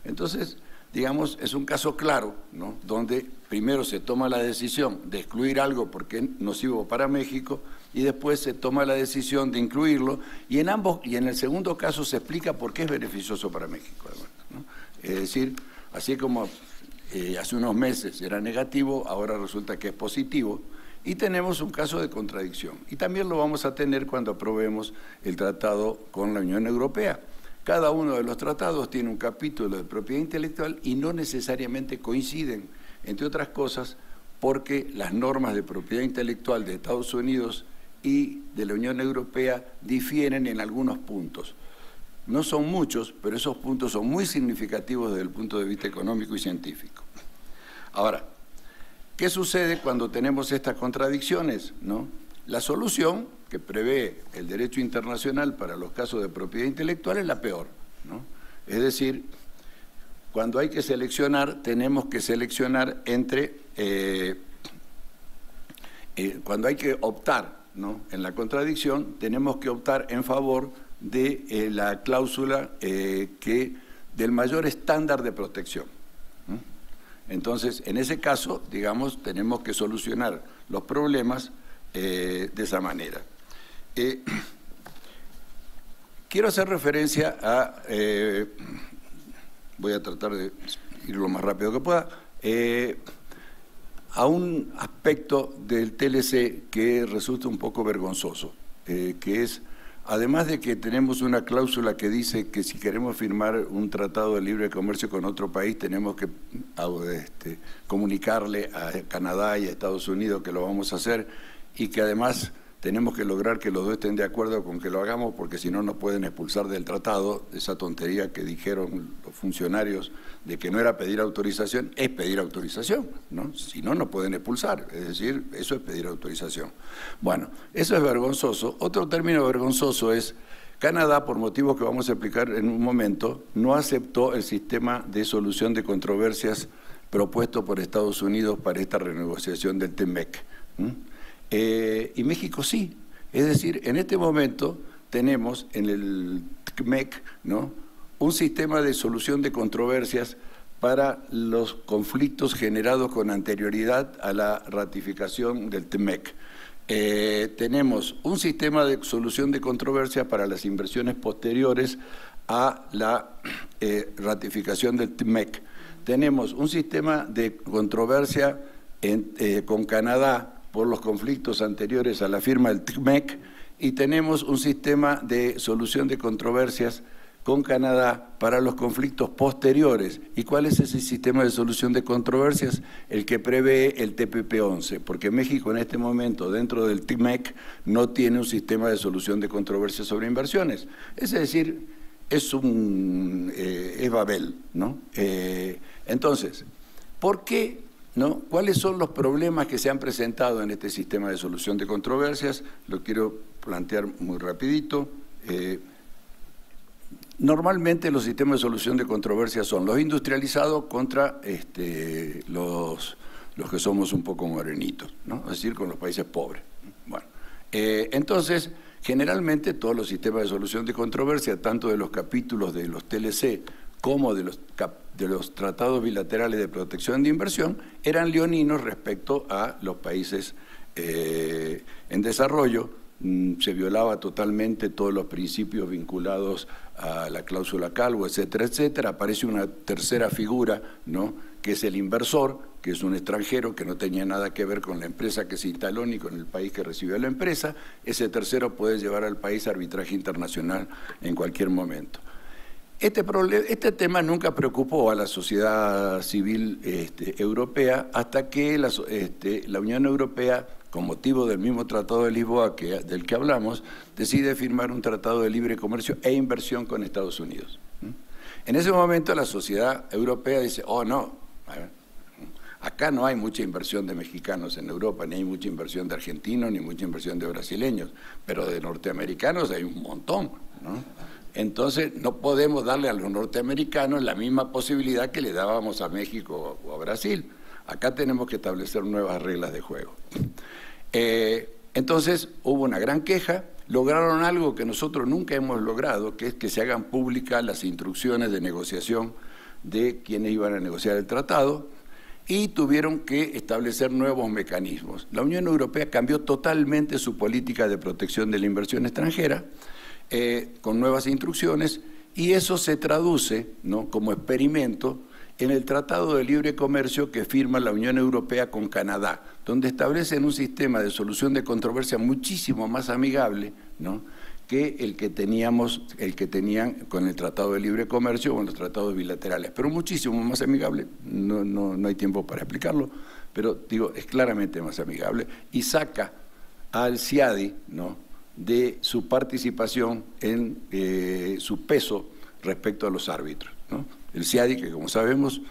Entonces, digamos, es un caso claro, ¿no?, donde primero se toma la decisión de excluir algo porque es nocivo para México y después se toma la decisión de incluirlo, y en el segundo caso se explica por qué es beneficioso para México, además, ¿no? Es decir, así como hace unos meses era negativo, ahora resulta que es positivo, y tenemos un caso de contradicción. Y también lo vamos a tener cuando aprobemos el tratado con la Unión Europea. Cada uno de los tratados tiene un capítulo de propiedad intelectual y no necesariamente coinciden, entre otras cosas, porque las normas de propiedad intelectual de Estados Unidos y de la Unión Europea difieren en algunos puntos. No son muchos, pero esos puntos son muy significativos desde el punto de vista económico y científico. Ahora, ¿qué sucede cuando tenemos estas contradicciones, ¿no? La solución que prevé el derecho internacional para los casos de propiedad intelectual es la peor, ¿no? Es decir, cuando hay que seleccionar, tenemos que seleccionar entre, cuando hay que optar, ¿no?, en la contradicción, tenemos que optar en favor de la cláusula del mayor estándar de protección. Entonces, en ese caso, digamos, tenemos que solucionar los problemas de esa manera. Quiero hacer referencia a, voy a tratar de ir lo más rápido que pueda, a un aspecto del TLC que resulta un poco vergonzoso, que es, además de que tenemos una cláusula que dice que si queremos firmar un tratado de libre comercio con otro país tenemos que comunicarle a Canadá y a Estados Unidos que lo vamos a hacer, y que además tenemos que lograr que los dos estén de acuerdo con que lo hagamos, porque si no nos pueden expulsar del tratado. Esa tontería que dijeron los funcionarios de que no era pedir autorización, es pedir autorización, ¿no? Si no, no pueden expulsar, es decir, eso es pedir autorización. Bueno, eso es vergonzoso. Otro término vergonzoso es Canadá, por motivos que vamos a explicar en un momento, no aceptó el sistema de solución de controversias propuesto por Estados Unidos para esta renegociación del TMEC. Y México sí. Es decir, en este momento tenemos en el TMEC, ¿no?, un sistema de solución de controversias para los conflictos generados con anterioridad a la ratificación del TMEC. Tenemos un sistema de solución de controversias para las inversiones posteriores a la ratificación del TMEC. Tenemos un sistema de controversia con Canadá por los conflictos anteriores a la firma del TMEC, y tenemos un sistema de solución de controversias con Canadá para los conflictos posteriores. ¿Y cuál es ese sistema de solución de controversias? El que prevé el TPP-11, porque México en este momento, dentro del TMEC, no tiene un sistema de solución de controversias sobre inversiones. Es decir, es Babel, ¿no? Entonces, ¿por qué ¿no? ¿Cuáles son los problemas que se han presentado en este sistema de solución de controversias? Lo quiero plantear muy rapidito. Normalmente los sistemas de solución de controversias son los industrializados contra los que somos un poco morenitos, ¿no? Es decir, con los países pobres. Bueno, entonces, generalmente todos los sistemas de solución de controversia, tanto de los capítulos de los TLC como de los tratados bilaterales de protección de inversión, eran leoninos respecto a los países en desarrollo. Se violaba totalmente todos los principios vinculados a la cláusula Calvo, etcétera, etcétera. Aparece una tercera figura, ¿no?, que es el inversor, que es un extranjero que no tenía nada que ver con la empresa que se instaló ni con el país que recibió la empresa. Ese tercero puede llevar al país a arbitraje internacional en cualquier momento. Este tema nunca preocupó a la sociedad civil europea hasta que la Unión Europea, con motivo del mismo Tratado de Lisboa del que hablamos, decide firmar un tratado de libre comercio e inversión con Estados Unidos. En ese momento la sociedad europea dice, oh no, acá no hay mucha inversión de mexicanos en Europa, ni hay mucha inversión de argentinos, ni mucha inversión de brasileños, pero de norteamericanos hay un montón, ¿no? Entonces no podemos darle a los norteamericanos la misma posibilidad que le dábamos a México o a Brasil. Acá tenemos que establecer nuevas reglas de juego. Entonces hubo una gran queja, lograron algo que nosotros nunca hemos logrado, que es que se hagan públicas las instrucciones de negociación de quienes iban a negociar el tratado, y tuvieron que establecer nuevos mecanismos. La Unión Europea cambió totalmente su política de protección de la inversión extranjera, con nuevas instrucciones, y eso se traduce, ¿no?, como experimento en el Tratado de Libre Comercio que firma la Unión Europea con Canadá, donde establecen un sistema de solución de controversia muchísimo más amigable, ¿no?, que el que tenían con el Tratado de Libre Comercio o con los tratados bilaterales, pero muchísimo más amigable. No hay tiempo para explicarlo, pero digo, es claramente más amigable, y saca al CIADI, ¿no?, de su participación en su peso respecto a los árbitros, ¿no? El CIADI, que como sabemos,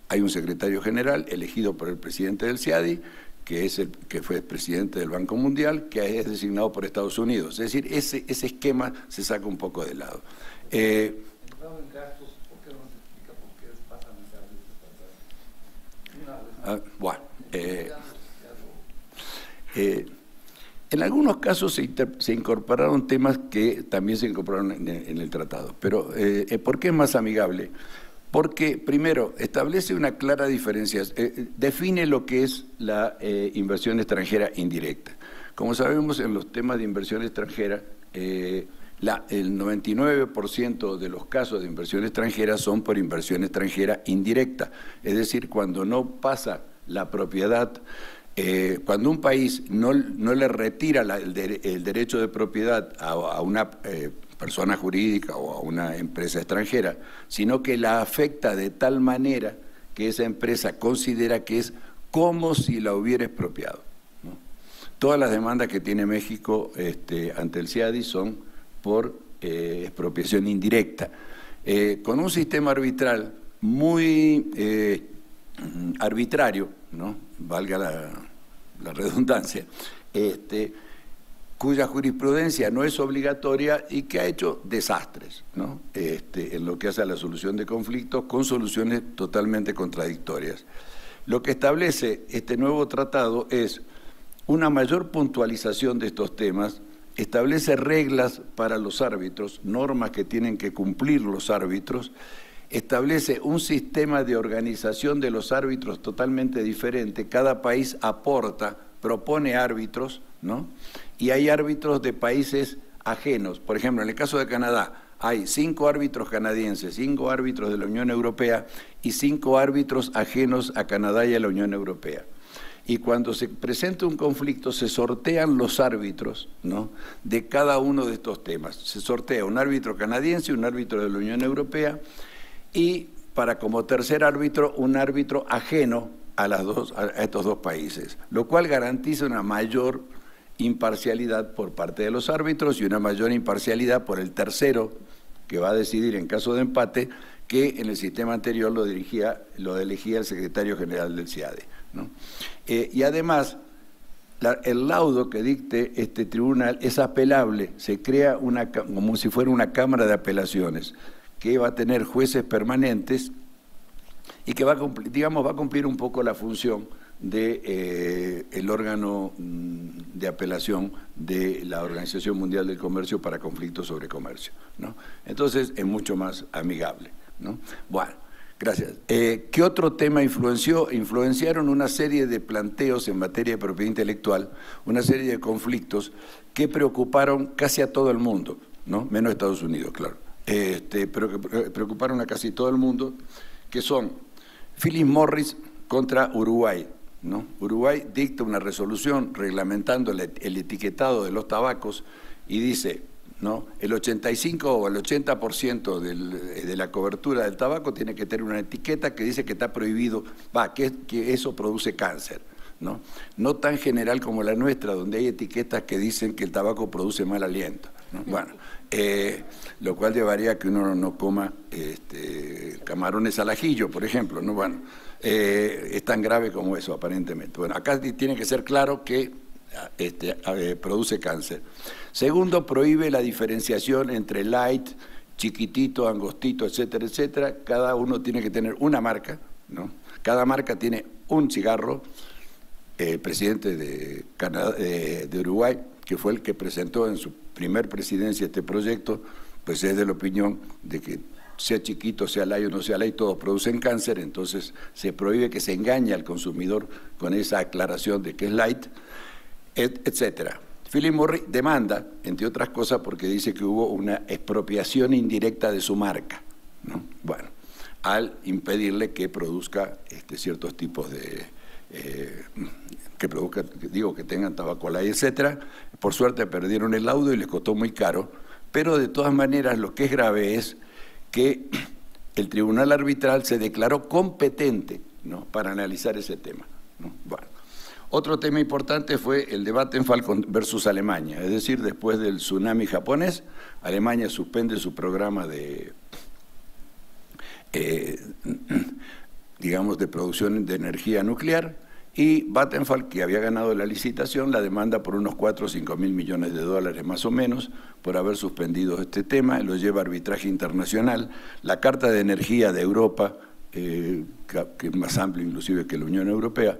hay un secretario general elegido por el presidente del CIADI, que fue presidente del Banco Mundial, que es designado por Estados Unidos. Es decir, ese esquema se saca un poco de lado. En algunos casos se incorporaron temas que también se incorporaron en el tratado. Pero, ¿por qué es más amigable? Porque, primero, establece una clara diferencia, define lo que es la inversión extranjera indirecta. Como sabemos, en los temas de inversión extranjera, el 99% de los casos de inversión extranjera son por inversión extranjera indirecta. Es decir, cuando no pasa la propiedad, cuando un país no le retira el derecho de propiedad a una persona jurídica o a una empresa extranjera, sino que la afecta de tal manera que esa empresa considera que es como si la hubiera expropiado, ¿no? Todas las demandas que tiene México ante el CIADI son por expropiación indirecta, con un sistema arbitral muy arbitrario, ¿no?, valga la redundancia, cuya jurisprudencia no es obligatoria y que ha hecho desastres, ¿no?, en lo que hace a la solución de conflictos, con soluciones totalmente contradictorias. Lo que establece este nuevo tratado es una mayor puntualización de estos temas, establece reglas para los árbitros, normas que tienen que cumplir los árbitros, establece un sistema de organización de los árbitros totalmente diferente. Cada país aporta, propone árbitros, ¿no?, y hay árbitros de países ajenos. Por ejemplo, en el caso de Canadá, hay 5 árbitros canadienses, 5 árbitros de la Unión Europea y 5 árbitros ajenos a Canadá y a la Unión Europea. Y cuando se presenta un conflicto, se sortean los árbitros, ¿no?, de cada uno de estos temas. Se sortea un árbitro canadiense, un árbitro de la Unión Europea, y para como tercer árbitro, un árbitro ajeno a estos dos países, lo cual garantiza una mayor imparcialidad por parte de los árbitros y una mayor imparcialidad por el tercero, que va a decidir en caso de empate, que en el sistema anterior lo elegía el secretario general del CIADE, ¿no? Y además, el laudo que dicte este tribunal es apelable, se crea como si fuera una cámara de apelaciones, que va a tener jueces permanentes y que va a cumplir un poco la función de el órgano de apelación de la Organización Mundial del Comercio para conflictos sobre comercio, ¿no? Entonces es mucho más amigable, ¿no? Bueno, gracias. ¿Qué otro tema influenció? Influenciaron una serie de planteos en materia de propiedad intelectual, una serie de conflictos que preocuparon casi a todo el mundo, ¿no? Menos Estados Unidos, claro, pero que preocuparon a casi todo el mundo, que son Philip Morris contra Uruguay, ¿no? Uruguay dicta una resolución reglamentando el etiquetado de los tabacos y dice, ¿no?, el 85 o el 80% de la cobertura del tabaco tiene que tener una etiqueta que dice que está prohibido, que eso produce cáncer, ¿no? No tan general como la nuestra, donde hay etiquetas que dicen que el tabaco produce mal aliento, ¿no? Bueno, lo cual llevaría a que uno no coma camarones al ajillo, por ejemplo, ¿no? Bueno, es tan grave como eso, aparentemente. Bueno, acá tiene que ser claro que produce cáncer. Segundo, prohíbe la diferenciación entre light, chiquitito, angostito, etcétera, etcétera. Cada uno tiene que tener una marca, ¿no? Cada marca tiene un cigarro. El presidente de Uruguay, que fue el que presentó en su primer presidencia este proyecto, pues es de la opinión de que sea chiquito, sea light o no sea light, todos producen cáncer, entonces se prohíbe que se engañe al consumidor con esa aclaración de que es light, etcétera. Philip Morris demanda, entre otras cosas, porque dice que hubo una expropiación indirecta de su marca, ¿no? Bueno, al impedirle que produzca ciertos tipos de que tengan tabaco light, etcétera. Por suerte perdieron el laudo y les costó muy caro, pero de todas maneras lo que es grave es que el tribunal arbitral se declaró competente, ¿no?, para analizar ese tema, ¿no? Bueno, otro tema importante fue el de Vattenfall versus Alemania, es decir, después del tsunami japonés, Alemania suspende su programa de digamos, de producción de energía nuclear, y Vattenfall, que había ganado la licitación, la demanda por unos 4 o 5 mil millones de dólares más o menos por haber suspendido este tema, lo lleva a arbitraje internacional. La Carta de Energía de Europa, que es más amplio inclusive que la Unión Europea,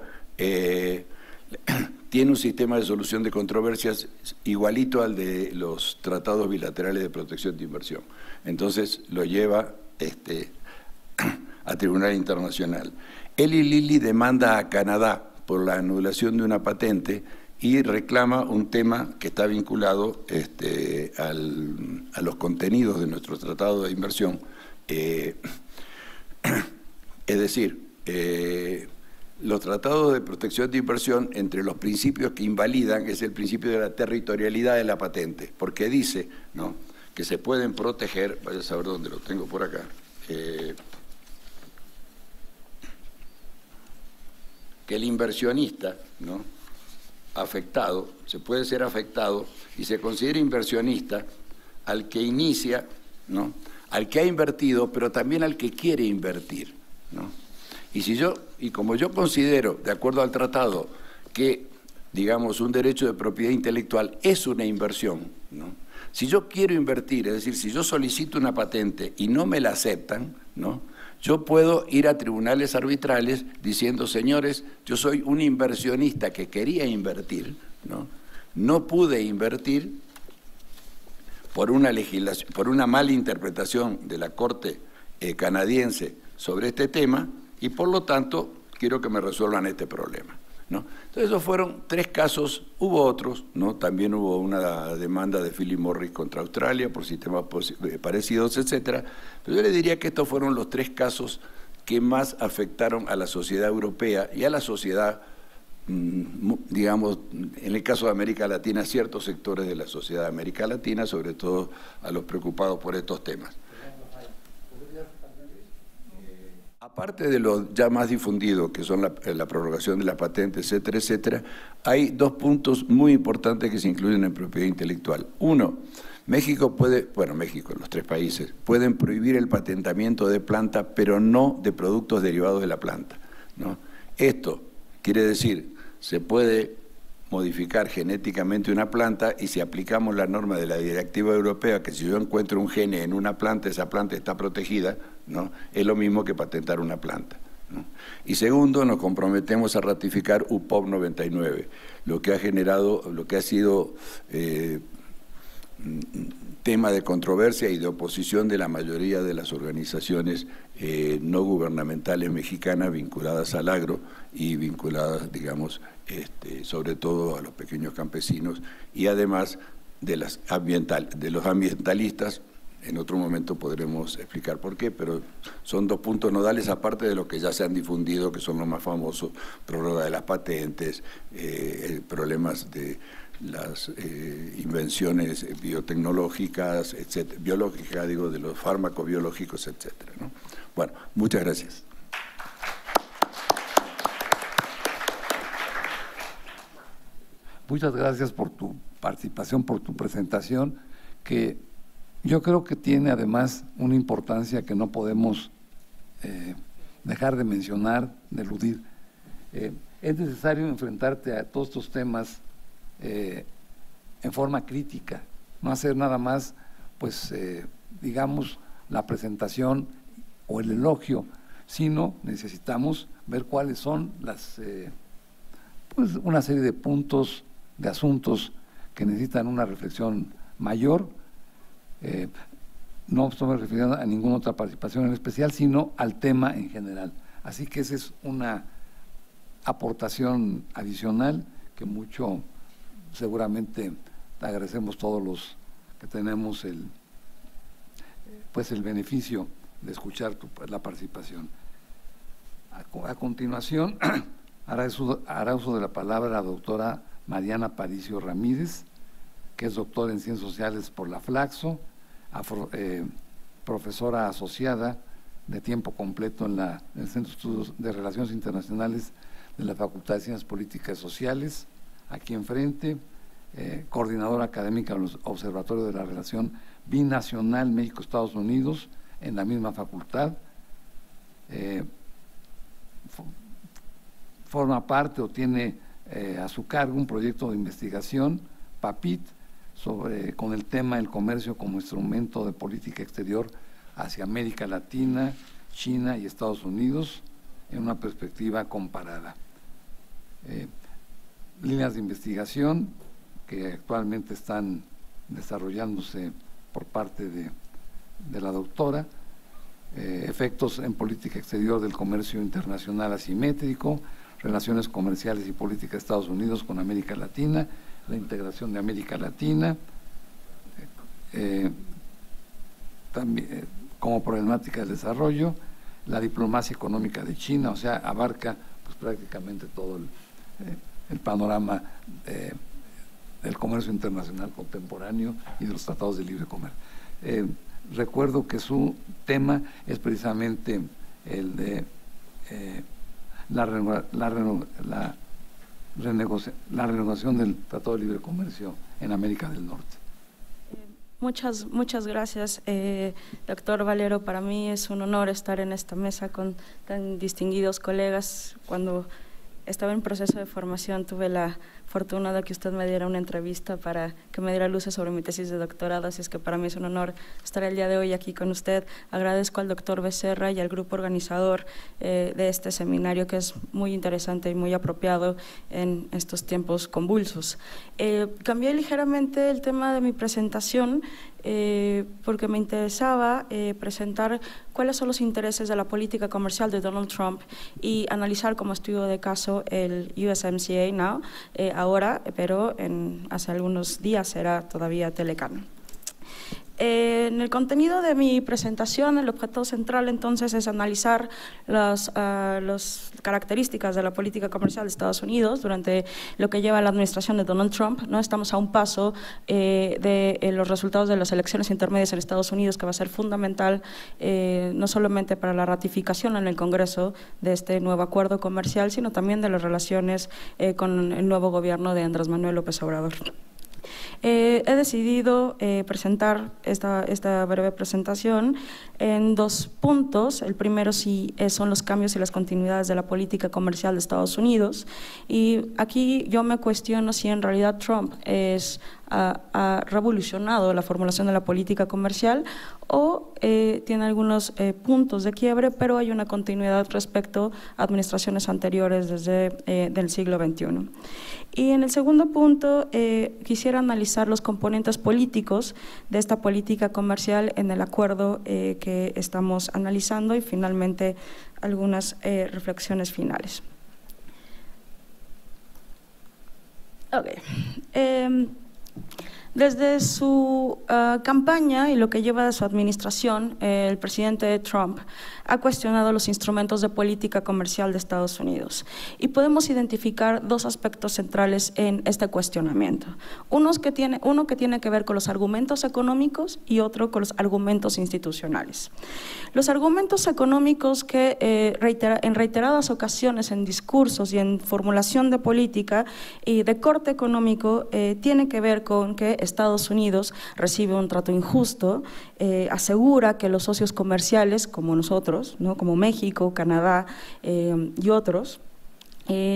tiene un sistema de solución de controversias igualito al de los tratados bilaterales de protección de inversión. Entonces lo lleva a tribunal internacional. Eli Lilly demanda a Canadá por la anulación de una patente y reclama un tema que está vinculado a los contenidos de nuestro tratado de inversión. Es decir, los tratados de protección de inversión, entre los principios que invalidan es el principio de la territorialidad de la patente, porque dice, ¿no?, que se pueden proteger, vaya a saber dónde lo tengo por acá, que el inversionista, ¿no?, afectado, se puede ser afectado y se considera inversionista al que inicia, ¿no?, al que ha invertido, pero también al que quiere invertir, ¿no? Y como yo considero, de acuerdo al tratado, que, digamos, un derecho de propiedad intelectual es una inversión, ¿no? Si yo quiero invertir, es decir, si yo solicito una patente y no me la aceptan, ¿no?, yo puedo ir a tribunales arbitrales diciendo, señores, yo soy un inversionista que quería invertir, no pude invertir por una legislación, por una mala interpretación de la Corte canadiense sobre este tema, y por lo tanto quiero que me resuelvan este problema, ¿no? Entonces esos fueron 3 casos, hubo otros, ¿no? También hubo una demanda de Philip Morris contra Australia por sistemas parecidos, etcétera. Pero yo le diría que estos fueron los 3 casos que más afectaron a la sociedad europea y a la sociedad, digamos, en el caso de América Latina, ciertos sectores de la sociedad de América Latina, sobre todo a los preocupados por estos temas. Aparte de lo ya más difundido, que son la prorrogación de la patente, etcétera, etcétera, hay 2 puntos muy importantes que se incluyen en propiedad intelectual. Uno, México, los 3 países, pueden prohibir el patentamiento de planta, pero no de productos derivados de la planta, ¿no? Esto Quiere decir, se puede modificar genéticamente una planta y si aplicamos la norma de la Directiva Europea, que si yo encuentro un gene en una planta, esa planta está protegida, ¿no? Es lo mismo que patentar una planta, ¿no? Y segundo, nos comprometemos a ratificar UPOV 99, lo que ha generado, lo que ha sido tema de controversia y de oposición de la mayoría de las organizaciones no gubernamentales mexicanas vinculadas al agro y vinculadas, digamos, sobre todo a los pequeños campesinos y además de los ambientalistas. En otro momento podremos explicar por qué, pero son dos puntos nodales aparte de los que ya se han difundido, que son los más famosos: prórroga de las patentes, problemas de las invenciones biotecnológicas, etcétera, biológicas, digo, de los fármacos biológicos, etcétera, ¿no? Bueno, muchas gracias. Muchas gracias por tu participación, por tu presentación, que yo creo que tiene además una importancia que no podemos dejar de mencionar, de eludir. Es necesario enfrentarte a todos estos temas en forma crítica, no hacer nada más, pues, digamos, la presentación o el elogio, sino necesitamos ver cuáles son las, pues, una serie de puntos, de asuntos que necesitan una reflexión mayor. No estoy refiriendo a ninguna otra participación en especial, sino al tema en general. Así que esa es una aportación adicional que mucho seguramente te agradecemos todos los que tenemos el beneficio de escuchar la participación. A continuación, hará uso de la palabra la doctora Mariana Paricio Ramírez, que es doctora en Ciencias Sociales por la Flaxo, profesora asociada de tiempo completo en el Centro de Estudios de Relaciones Internacionales de la Facultad de Ciencias Políticas y Sociales, aquí enfrente, coordinadora académica del Observatorio de la Relación Binacional México-Estados Unidos en la misma facultad, forma parte o tiene a su cargo un proyecto de investigación, PAPIT, con el tema del comercio como instrumento de política exterior hacia América Latina, China y Estados Unidos en una perspectiva comparada. Líneas de investigación que actualmente están desarrollándose por parte de la doctora, efectos en política exterior del comercio internacional asimétrico, relaciones comerciales y política de Estados Unidos con América Latina, la integración de América Latina, también como problemática del desarrollo, la diplomacia económica de China, o sea, abarca pues prácticamente todo el panorama del comercio internacional contemporáneo y de los tratados de libre comercio. Recuerdo que su tema es precisamente el de la renegociación del Tratado de Libre Comercio en América del Norte. Muchas gracias, doctor Valero. Para mí es un honor estar en esta mesa con tan distinguidos colegas. Cuando estaba en proceso de formación tuve la fortuna de que usted me diera una entrevista para que me diera luces sobre mi tesis de doctorado, así es que para mí es un honor estar el día de hoy aquí con usted. Agradezco al doctor Becerra y al grupo organizador de este seminario, que es muy interesante y muy apropiado en estos tiempos convulsos. Cambié ligeramente el tema de mi presentación porque me interesaba presentar cuáles son los intereses de la política comercial de Donald Trump y analizar como estudio de caso el USMCA now, ahora, pero hace algunos días era todavía Telecán. En el contenido de mi presentación, el objeto central entonces es analizar las características de la política comercial de Estados Unidos durante lo que lleva la administración de Donald Trump. ¿No? Estamos a un paso de los resultados de las elecciones intermedias en Estados Unidos, que va a ser fundamental no solamente para la ratificación en el Congreso de este nuevo acuerdo comercial, sino también de las relaciones con el nuevo gobierno de Andrés Manuel López Obrador. He decidido presentar esta breve presentación en 2 puntos. El primero son los cambios y las continuidades de la política comercial de Estados Unidos, y aquí yo me cuestiono si en realidad Trump ha revolucionado la formulación de la política comercial o tiene algunos puntos de quiebre, pero hay una continuidad respecto a administraciones anteriores desde del siglo XXI. Y en el segundo punto quisiera analizar los componentes políticos de esta política comercial en el acuerdo que estamos analizando, y finalmente algunas reflexiones finales. Okay. Desde su campaña y lo que lleva de su administración, el presidente Trump ha cuestionado los instrumentos de política comercial de Estados Unidos, y podemos identificar 2 aspectos centrales en este cuestionamiento. Uno que tiene que ver con los argumentos económicos y otro con los argumentos institucionales. Los argumentos económicos que en reiteradas ocasiones en discursos y en formulación de política y de corte económico tiene que ver con que Estados Unidos recibe un trato injusto, asegura que los socios comerciales como nosotros, ¿no?, como México, Canadá y otros,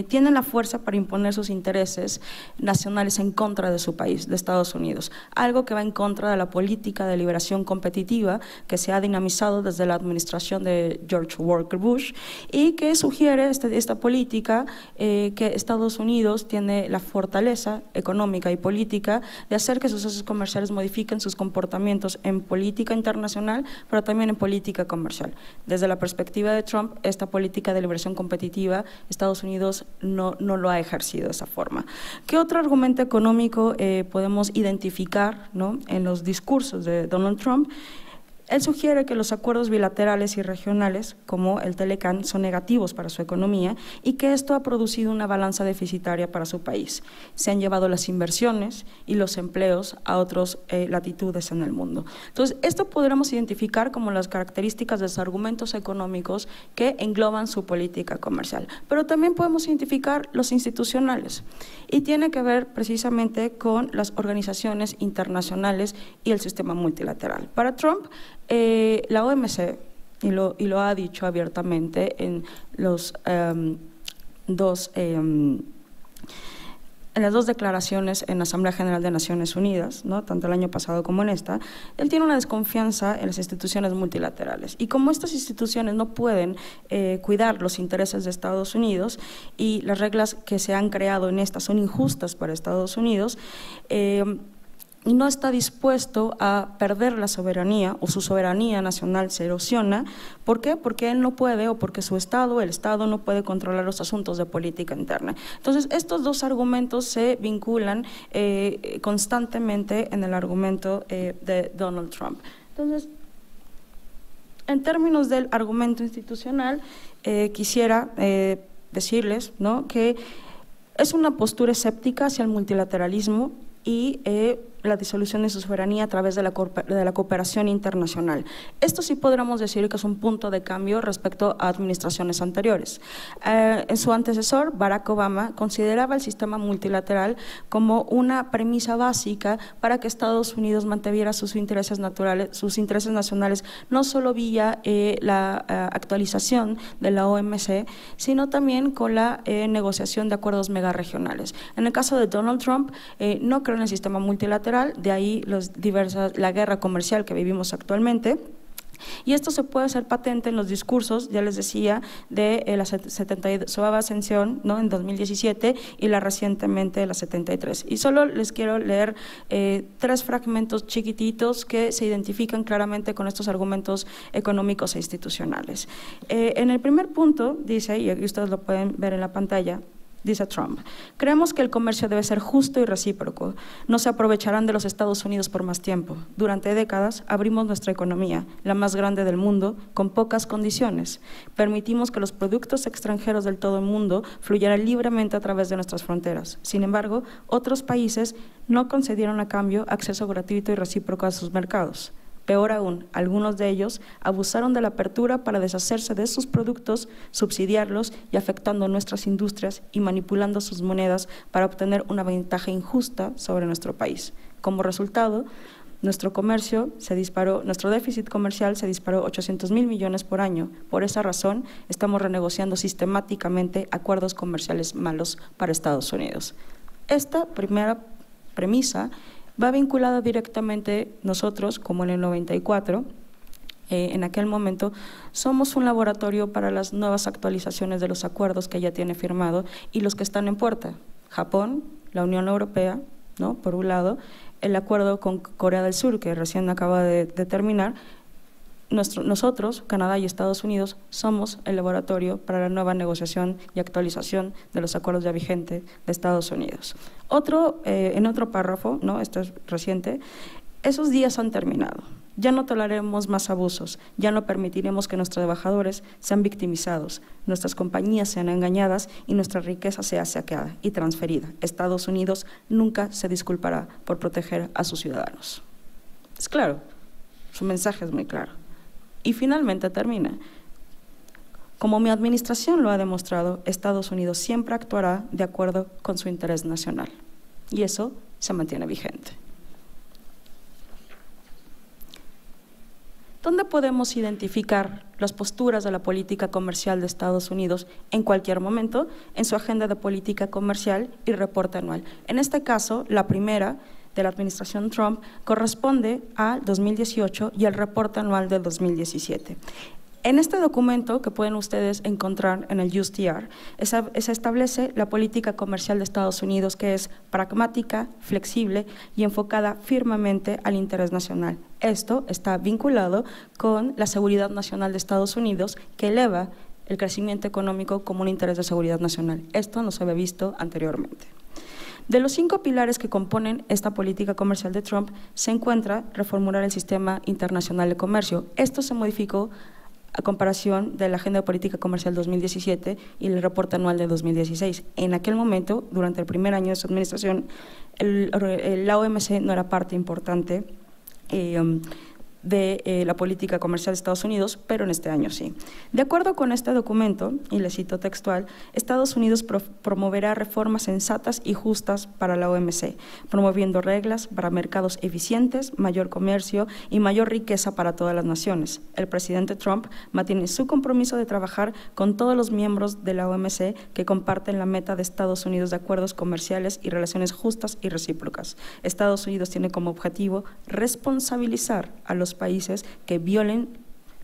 tienen la fuerza para imponer sus intereses nacionales en contra de su país, de Estados Unidos, algo que va en contra de la política de liberación competitiva que se ha dinamizado desde la administración de George Walker Bush, y que sugiere esta política que Estados Unidos tiene la fortaleza económica y política de hacer que sus socios comerciales modifiquen sus comportamientos en política internacional, pero también en política comercial. Desde la perspectiva de Trump, esta política de liberación competitiva, Estados Unidos no lo ha ejercido de esa forma. ¿Qué otro argumento económico podemos identificar, ¿no?, en los discursos de Donald Trump? Él sugiere que los acuerdos bilaterales y regionales, como el Telecan, son negativos para su economía y que esto ha producido una balanza deficitaria para su país. Se han llevado las inversiones y los empleos a otras latitudes en el mundo. Entonces, esto podremos identificar como las características de los argumentos económicos que engloban su política comercial. Pero también podemos identificar los institucionales, y tiene que ver precisamente con las organizaciones internacionales y el sistema multilateral. Para Trump, la OMC, y lo ha dicho abiertamente en las 2 declaraciones en la Asamblea General de Naciones Unidas, ¿no?, tanto el año pasado como en esta, él tiene una desconfianza en las instituciones multilaterales, y como estas instituciones no pueden cuidar los intereses de Estados Unidos y las reglas que se han creado en estas son injustas para Estados Unidos, y no está dispuesto a perder la soberanía, o su soberanía nacional se erosiona. ¿Por qué? Porque él no puede, o porque el Estado no puede controlar los asuntos de política interna. Entonces, estos 2 argumentos se vinculan constantemente en el argumento de Donald Trump. Entonces, en términos del argumento institucional, quisiera decirles, ¿no?, que es una postura escéptica hacia el multilateralismo y la disolución de su soberanía a través de la cooperación internacional. Esto sí podríamos decir que es un punto de cambio respecto a administraciones anteriores. En su antecesor, Barack Obama, consideraba el sistema multilateral como una premisa básica para que Estados Unidos mantuviera sus intereses nacionales, no solo vía la actualización de la OMC, sino también con la negociación de acuerdos megaregionales. En el caso de Donald Trump, no creo en el sistema multilateral, de ahí la guerra comercial que vivimos actualmente. Y esto se puede hacer patente en los discursos, ya les decía, de la 72ª ascensión, ¿no?, en 2017, y la recientemente la 73. Y solo les quiero leer 3 fragmentos chiquititos que se identifican claramente con estos argumentos económicos e institucionales. En el primer punto dice, y aquí ustedes lo pueden ver en la pantalla, dice Trump: creemos que el comercio debe ser justo y recíproco. No se aprovecharán de los Estados Unidos por más tiempo. Durante décadas abrimos nuestra economía, la más grande del mundo, con pocas condiciones. Permitimos que los productos extranjeros del todo el mundo fluyeran libremente a través de nuestras fronteras. Sin embargo, otros países no concedieron a cambio acceso gratuito y recíproco a sus mercados. Peor aún, algunos de ellos abusaron de la apertura para deshacerse de sus productos, subsidiarlos y afectando nuestras industrias y manipulando sus monedas para obtener una ventaja injusta sobre nuestro país. Como resultado, nuestro déficit comercial se disparó 800,000 millones por año. Por esa razón, estamos renegociando sistemáticamente acuerdos comerciales malos para Estados Unidos. Esta primera premisa va vinculada directamente nosotros, como en el 94, en aquel momento, somos un laboratorio para las nuevas actualizaciones de los acuerdos que ya tiene firmado y los que están en puerta. Japón, la Unión Europea, ¿no?, por un lado, el acuerdo con Corea del Sur, que recién acaba de terminar. Nosotros, Canadá y Estados Unidos, somos el laboratorio para la nueva negociación y actualización de los acuerdos ya vigentes de Estados Unidos. En otro párrafo, ¿no?, esto es reciente, esos días han terminado. Ya no toleraremos más abusos, ya no permitiremos que nuestros trabajadores sean victimizados, nuestras compañías sean engañadas y nuestra riqueza sea saqueada y transferida. Estados Unidos nunca se disculpará por proteger a sus ciudadanos. Es claro, su mensaje es muy claro. Y finalmente termina. Como mi administración lo ha demostrado, Estados Unidos siempre actuará de acuerdo con su interés nacional. Y eso se mantiene vigente. ¿Dónde podemos identificar las posturas de la política comercial de Estados Unidos en cualquier momento? En su agenda de política comercial y reporte anual. En este caso, la primera de la administración Trump corresponde al 2018 y al reporte anual del 2017. En este documento que pueden ustedes encontrar en el USTR, se establece la política comercial de Estados Unidos, que es pragmática, flexible y enfocada firmemente al interés nacional. Esto está vinculado con la seguridad nacional de Estados Unidos, que eleva el crecimiento económico como un interés de seguridad nacional. Esto no se había visto anteriormente. De los 5 pilares que componen esta política comercial de Trump, se encuentra reformular el sistema internacional de comercio. Esto se modificó a comparación de la Agenda de Política Comercial 2017 y el reporte anual de 2016. En aquel momento, durante el primer año de su administración, la OMC no era parte importante de la política comercial de Estados Unidos, pero en este año sí. De acuerdo con este documento, y le cito textual, Estados Unidos promoverá reformas sensatas y justas para la OMC, promoviendo reglas para mercados eficientes, mayor comercio y mayor riqueza para todas las naciones. El presidente Trump mantiene su compromiso de trabajar con todos los miembros de la OMC que comparten la meta de Estados Unidos de acuerdos comerciales y relaciones justas y recíprocas. Estados Unidos tiene como objetivo responsabilizar a los países que violen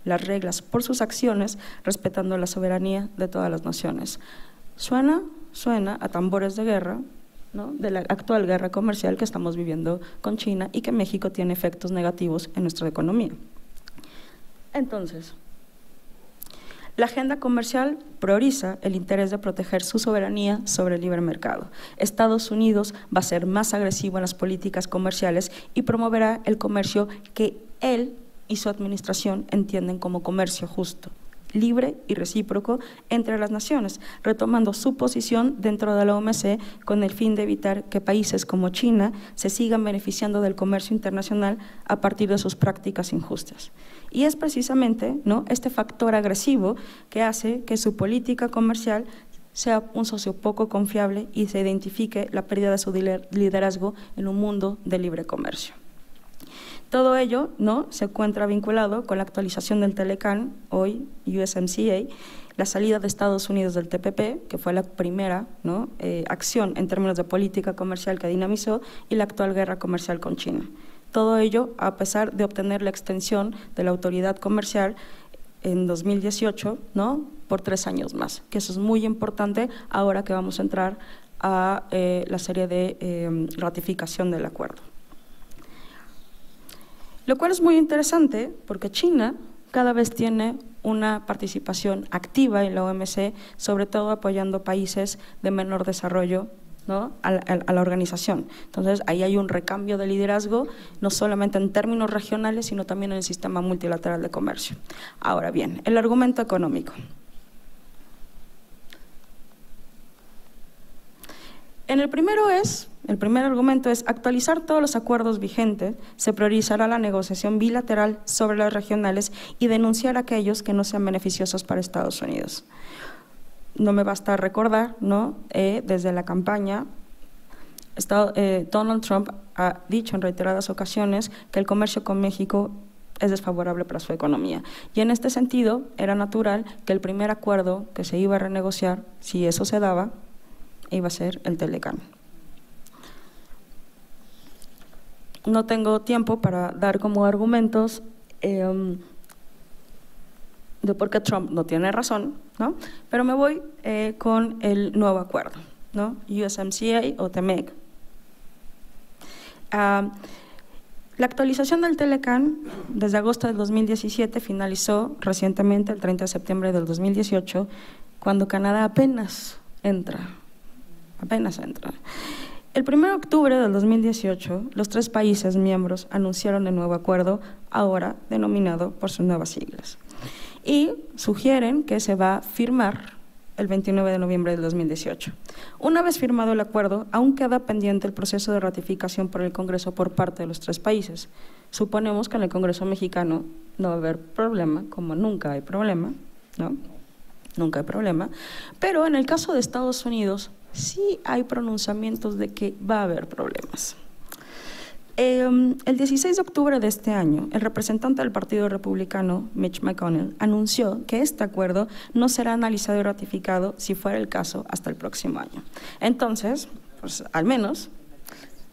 las reglas por sus acciones, respetando la soberanía de todas las naciones. Suena a tambores de guerra, ¿no?, de la actual guerra comercial que estamos viviendo con China y que México tiene efectos negativos en nuestra economía. Entonces, la agenda comercial prioriza el interés de proteger su soberanía sobre el libre mercado. Estados Unidos va a ser más agresivo en las políticas comerciales y promoverá el comercio que él y su administración entienden como comercio justo, libre y recíproco entre las naciones, retomando su posición dentro de la OMC con el fin de evitar que países como China se sigan beneficiando del comercio internacional a partir de sus prácticas injustas. Y es precisamente, ¿no?, este factor agresivo que hace que su política comercial sea un socio poco confiable y se identifique la pérdida de su liderazgo en un mundo de libre comercio. Todo ello, ¿no?, se encuentra vinculado con la actualización del Telecan, hoy USMCA, la salida de Estados Unidos del TPP, que fue la primera, ¿no?, acción en términos de política comercial que dinamizó, y la actual guerra comercial con China. Todo ello a pesar de obtener la extensión de la autoridad comercial en 2018, ¿no?, por 3 años más, que eso es muy importante ahora que vamos a entrar a la serie de ratificación del acuerdo. Lo cual es muy interesante porque China cada vez tiene una participación activa en la OMC, sobre todo apoyando países de menor desarrollo, ¿no?, a la organización. Entonces, ahí hay un recambio de liderazgo, no solamente en términos regionales, sino también en el sistema multilateral de comercio. Ahora bien, el argumento económico. El primer argumento es actualizar todos los acuerdos vigentes, se priorizará la negociación bilateral sobre las regionales y denunciar aquellos que no sean beneficiosos para Estados Unidos. No me basta recordar, ¿no? Desde la campaña, Donald Trump ha dicho en reiteradas ocasiones que el comercio con México es desfavorable para su economía. Y en este sentido, era natural que el primer acuerdo que se iba a renegociar, si eso se daba, iba a ser el Telecán. No tengo tiempo para dar como argumentos de por qué Trump no tiene razón, ¿no? Pero me voy con el nuevo acuerdo, ¿no? USMCA o TEMEC. La actualización del Telecán desde agosto del 2017 finalizó recientemente el 30 de septiembre del 2018, cuando Canadá apenas entra. El 1 de octubre del 2018, los 3 países miembros anunciaron el nuevo acuerdo, ahora denominado por sus nuevas siglas, y sugieren que se va a firmar el 29 de noviembre del 2018. Una vez firmado el acuerdo, aún queda pendiente el proceso de ratificación por el Congreso por parte de los 3 países. Suponemos que en el Congreso mexicano no va a haber problema, como nunca hay problema, ¿no? Nunca hay problema. Pero en el caso de Estados Unidos, sí hay pronunciamientos de que va a haber problemas. El 16 de octubre de este año, el representante del Partido Republicano, Mitch McConnell, anunció que este acuerdo no será analizado y ratificado, si fuera el caso, hasta el próximo año. Entonces, pues al menos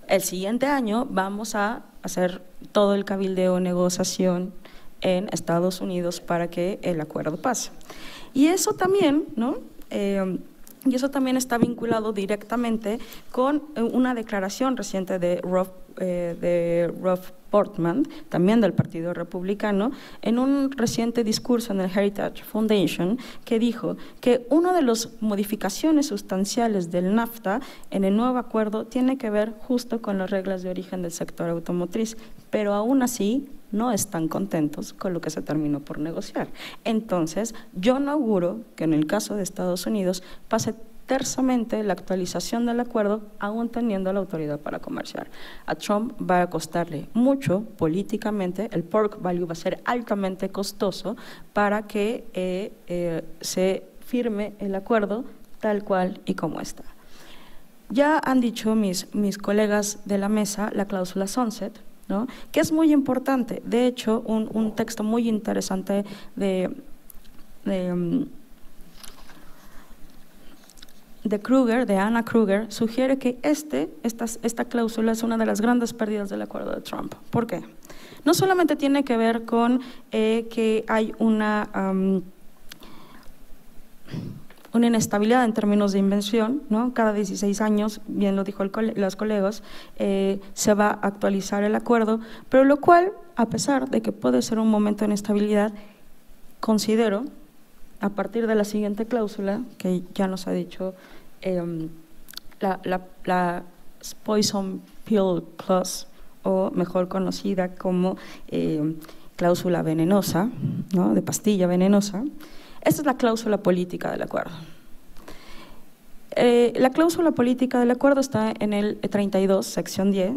el siguiente año vamos a hacer todo el cabildeo, negociación en Estados Unidos para que el acuerdo pase. Y eso también, ¿no? Y eso también está vinculado directamente con una declaración reciente de Rob Portman, también del Partido Republicano, en un reciente discurso en el Heritage Foundation, que dijo que una de las modificaciones sustanciales del NAFTA en el nuevo acuerdo tiene que ver justo con las reglas de origen del sector automotriz, pero aún así no están contentos con lo que se terminó por negociar. Entonces, yo no auguro que en el caso de Estados Unidos pase tersamente la actualización del acuerdo, aún teniendo la autoridad para comerciar. A Trump va a costarle mucho políticamente, el pork value va a ser altamente costoso para que se firme el acuerdo tal cual y como está. Ya han dicho mis colegas de la mesa la cláusula sunset, ¿no? Que es muy importante. De hecho, un texto muy interesante de Kruger, de Anna Kruger, sugiere que esta cláusula es una de las grandes pérdidas del acuerdo de Trump. ¿Por qué? No solamente tiene que ver con que hay una inestabilidad en términos de inversión, ¿no? Cada 16 años, bien lo dijo los colegas, se va a actualizar el acuerdo, pero lo cual, a pesar de que puede ser un momento de inestabilidad, considero, a partir de la siguiente cláusula, que ya nos ha dicho la Poison Pill Clause, o mejor conocida como cláusula venenosa, ¿no? De pastilla venenosa. Esta es la cláusula política del acuerdo. La cláusula política del acuerdo está en el 32, sección 10,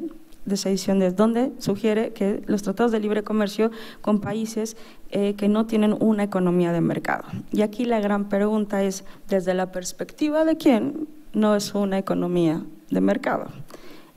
de sección 10, donde sugiere que los tratados de libre comercio con países que no tienen una economía de mercado. Y aquí la gran pregunta es, ¿desde la perspectiva de quién no es una economía de mercado?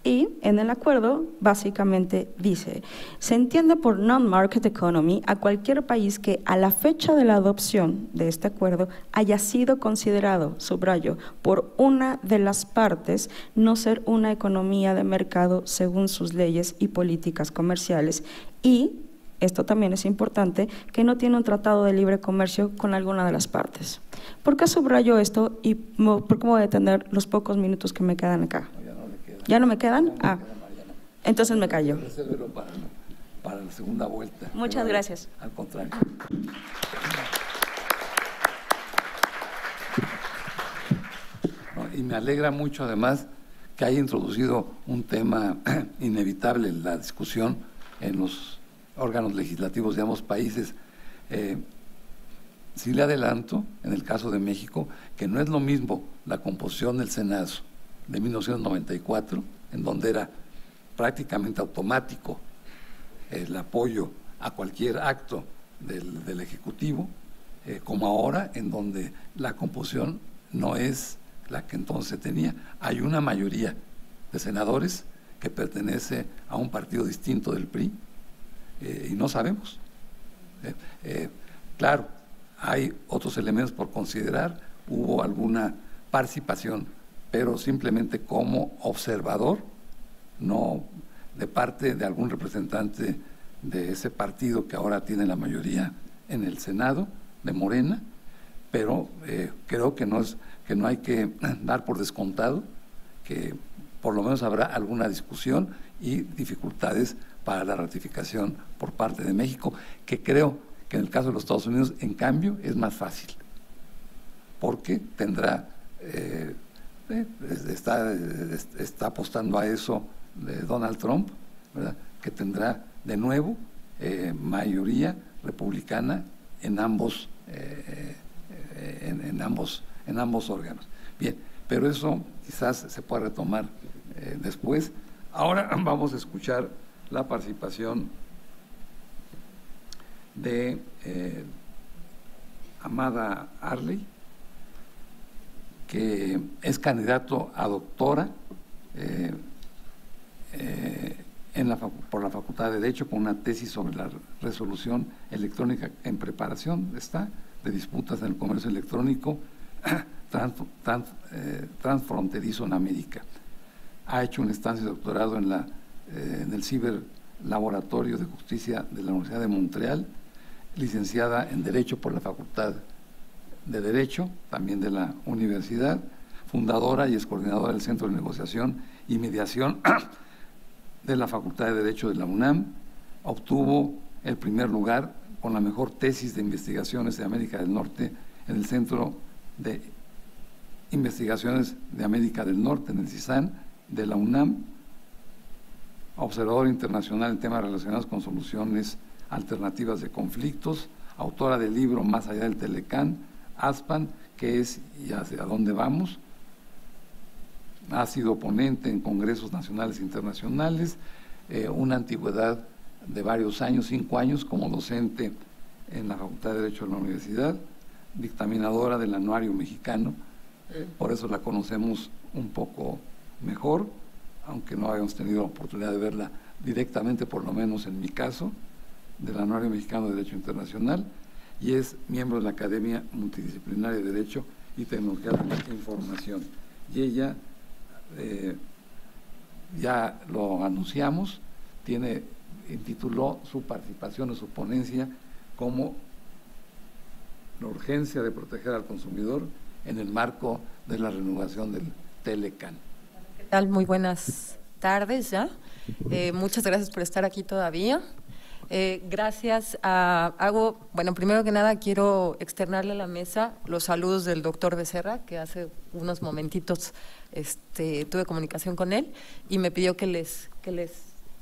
Y en el acuerdo básicamente dice, se entiende por non-market economy a cualquier país que a la fecha de la adopción de este acuerdo haya sido considerado, subrayo, por una de las partes no ser una economía de mercado según sus leyes y políticas comerciales, y esto también es importante, que no tiene un tratado de libre comercio con alguna de las partes. ¿Por qué subrayo esto y por qué voy a detener los pocos minutos que me quedan acá? ¿Ya no me quedan? Ah, entonces me callo. Para la segunda vuelta. Muchas gracias. Al contrario. Y me alegra mucho además que haya introducido un tema inevitable en la discusión en los órganos legislativos de ambos países. Sí le adelanto, en el caso de México, que no es lo mismo la composición del Senado de 1994, en donde era prácticamente automático el apoyo a cualquier acto del Ejecutivo, como ahora, en donde la composición no es la que entonces se tenía. Hay una mayoría de senadores que pertenece a un partido distinto del PRI, y no sabemos. Claro, hay otros elementos por considerar, hubo alguna participación, pero simplemente como observador, no de parte de algún representante de ese partido que ahora tiene la mayoría en el Senado, de Morena, pero creo que no hay que dar por descontado que por lo menos habrá alguna discusión y dificultades para la ratificación por parte de México, que creo que en el caso de los Estados Unidos, en cambio, es más fácil, porque tendrá, está apostando a eso Donald Trump, ¿verdad?, que tendrá de nuevo mayoría republicana en ambos órganos. Bien, pero eso quizás se pueda retomar después. Ahora vamos a escuchar la participación de Amada Arley, que es candidato a doctora por la Facultad de Derecho, con una tesis sobre la resolución electrónica en preparación, de disputas en el comercio electrónico transfronterizo en América. Ha hecho una estancia de doctorado en el Ciberlaboratorio de Justicia de la Universidad de Montreal, licenciada en Derecho por la Facultad de Derecho, también de la universidad, fundadora y excoordinadora del Centro de Negociación y Mediación de la Facultad de Derecho de la UNAM. Obtuvo el primer lugar con la mejor tesis de investigaciones de América del Norte en el Centro de Investigaciones de América del Norte, en el CISAN de la UNAM, observador internacional en temas relacionados con soluciones alternativas de conflictos, autora del libro Más allá del Telecán, ASPAN, ¿qué es y hacia dónde vamos? Ha sido ponente en congresos nacionales e internacionales, una antigüedad de varios años, 5 años, como docente en la Facultad de Derecho de la Universidad, dictaminadora del Anuario Mexicano, por eso la conocemos un poco mejor, aunque no habíamos tenido la oportunidad de verla directamente, por lo menos en mi caso, del Anuario Mexicano de Derecho Internacional, y es miembro de la Academia Multidisciplinaria de Derecho y Tecnología de la Información. Y ella, ya lo anunciamos, intituló su participación o su ponencia como la urgencia de proteger al consumidor en el marco de la renovación del Telecán. ¿Qué tal? Muy buenas tardes ya. Muchas gracias por estar aquí todavía. Bueno, primero que nada quiero externarle a la mesa los saludos del doctor Becerra, que hace unos momentitos tuve comunicación con él y me pidió que les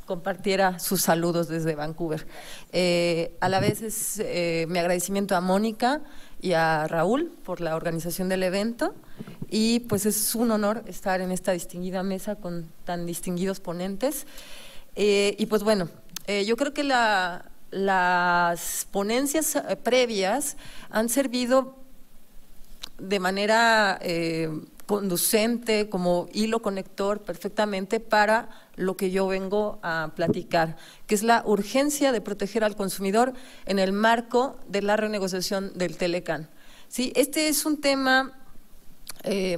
compartiera sus saludos desde Vancouver. A la vez es mi agradecimiento a Mónica y a Raúl por la organización del evento, y pues es un honor estar en esta distinguida mesa con tan distinguidos ponentes. Y pues bueno, yo creo que las ponencias previas han servido de manera conducente, como hilo conector perfectamente para lo que yo vengo a platicar, que es la urgencia de proteger al consumidor en el marco de la renegociación del Telecán. Sí, este es un tema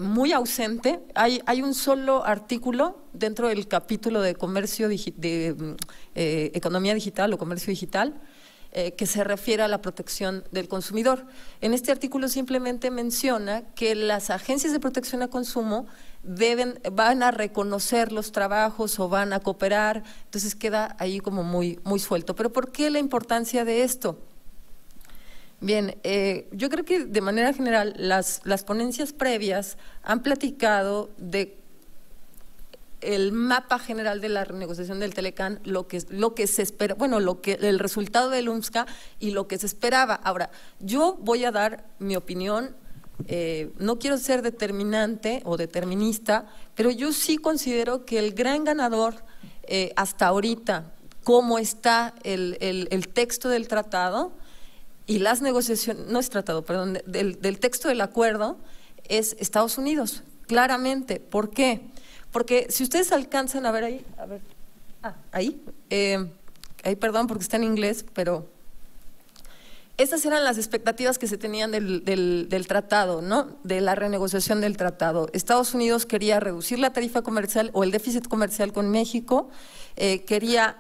muy ausente. Hay un solo artículo dentro del capítulo de comercio economía digital o comercio digital que se refiere a la protección del consumidor. En este artículo simplemente menciona que las agencias de protección al consumo van a reconocer los trabajos o van a cooperar, entonces queda ahí como muy suelto. ¿Pero por qué la importancia de esto? Bien, yo creo que de manera general las ponencias previas han platicado de el mapa general de la renegociación del Telecán, lo que se espera, bueno, el resultado del UMSCA y lo que se esperaba. Ahora, yo voy a dar mi opinión no quiero ser determinante o determinista, pero yo sí considero que el gran ganador hasta ahorita, cómo está el texto del tratado y las negociaciones, no es tratado, perdón, del texto del acuerdo, es Estados Unidos, claramente. ¿Por qué? Porque si ustedes alcanzan a ver ahí, ahí, perdón, porque está en inglés, pero estas eran las expectativas que se tenían del tratado, ¿no? De la renegociación del tratado. Estados Unidos quería reducir la tarifa comercial o el déficit comercial con México, quería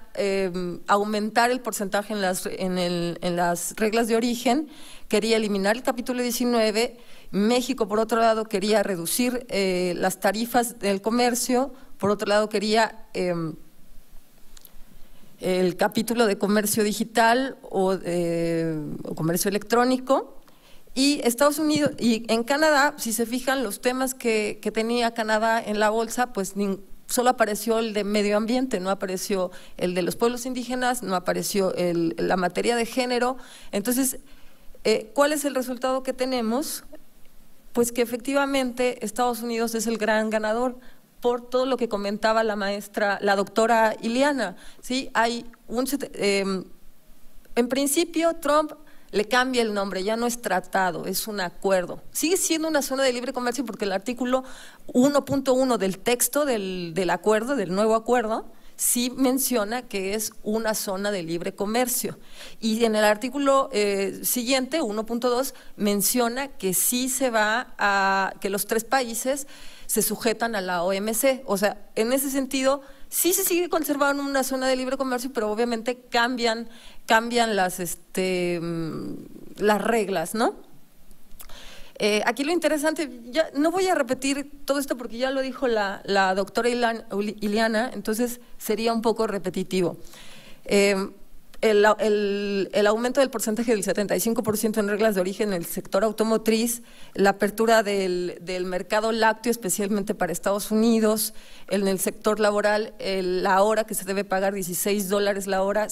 aumentar el porcentaje en las reglas de origen, quería eliminar el capítulo 19. México, por otro lado, quería reducir las tarifas del comercio, por otro lado, quería el capítulo de comercio digital o comercio electrónico. Y Estados Unidos, y en Canadá, si se fijan, los temas que tenía Canadá en la bolsa, pues solo apareció el de medio ambiente, no apareció el de los pueblos indígenas, no apareció la materia de género. Entonces, ¿cuál es el resultado que tenemos? Pues que efectivamente Estados Unidos es el gran ganador por todo lo que comentaba la doctora Ileana, ¿sí? Hay en principio Trump le cambia el nombre, ya no es tratado, es un acuerdo. Sigue siendo una zona de libre comercio porque el artículo 1.1 del texto del acuerdo, del nuevo acuerdo, sí menciona que es una zona de libre comercio. Y en el artículo siguiente, 1.2, menciona que sí que los 3 países se sujetan a la OMC. O sea, en ese sentido, sí se sigue conservando una zona de libre comercio, pero obviamente cambian las reglas, ¿no? Aquí lo interesante, ya no voy a repetir todo esto porque ya lo dijo la doctora Ileana, entonces sería un poco repetitivo. El aumento del porcentaje del 75% en reglas de origen en el sector automotriz, la apertura del mercado lácteo, especialmente para Estados Unidos, en el sector laboral, la hora que se debe pagar $16 la hora,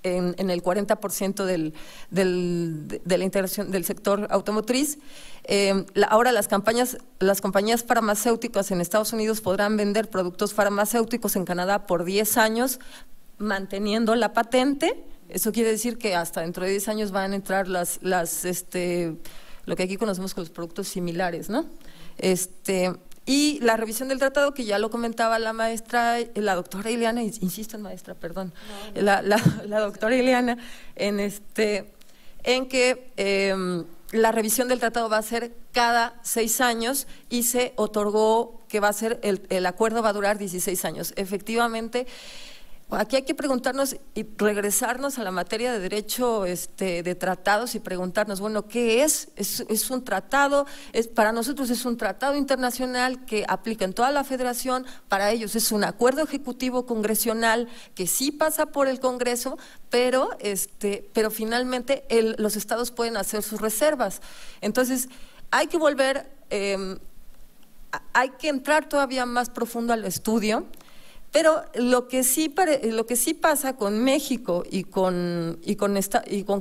en el 40% de la integración del sector automotriz. Ahora las compañías farmacéuticas en Estados Unidos podrán vender productos farmacéuticos en Canadá por 10 años, manteniendo la patente. Eso quiere decir que hasta dentro de 10 años van a entrar lo que aquí conocemos como los productos similares, ¿no? Y la revisión del tratado, que ya lo comentaba la doctora Ileana, insisto en maestra, perdón, la doctora Ileana, en que la revisión del tratado va a ser cada 6 años y se otorgó que va a ser, el acuerdo va a durar 16 años. Efectivamente, aquí hay que preguntarnos y regresarnos a la materia de derecho de tratados y preguntarnos, bueno, ¿qué es? ¿Es un tratado? Para nosotros es un tratado internacional que aplica en toda la federación, para ellos es un acuerdo ejecutivo congresional que sí pasa por el Congreso, pero finalmente los estados pueden hacer sus reservas. Entonces, hay que volver, hay que entrar todavía más profundo al estudio. Pero lo que sí pasa con México y con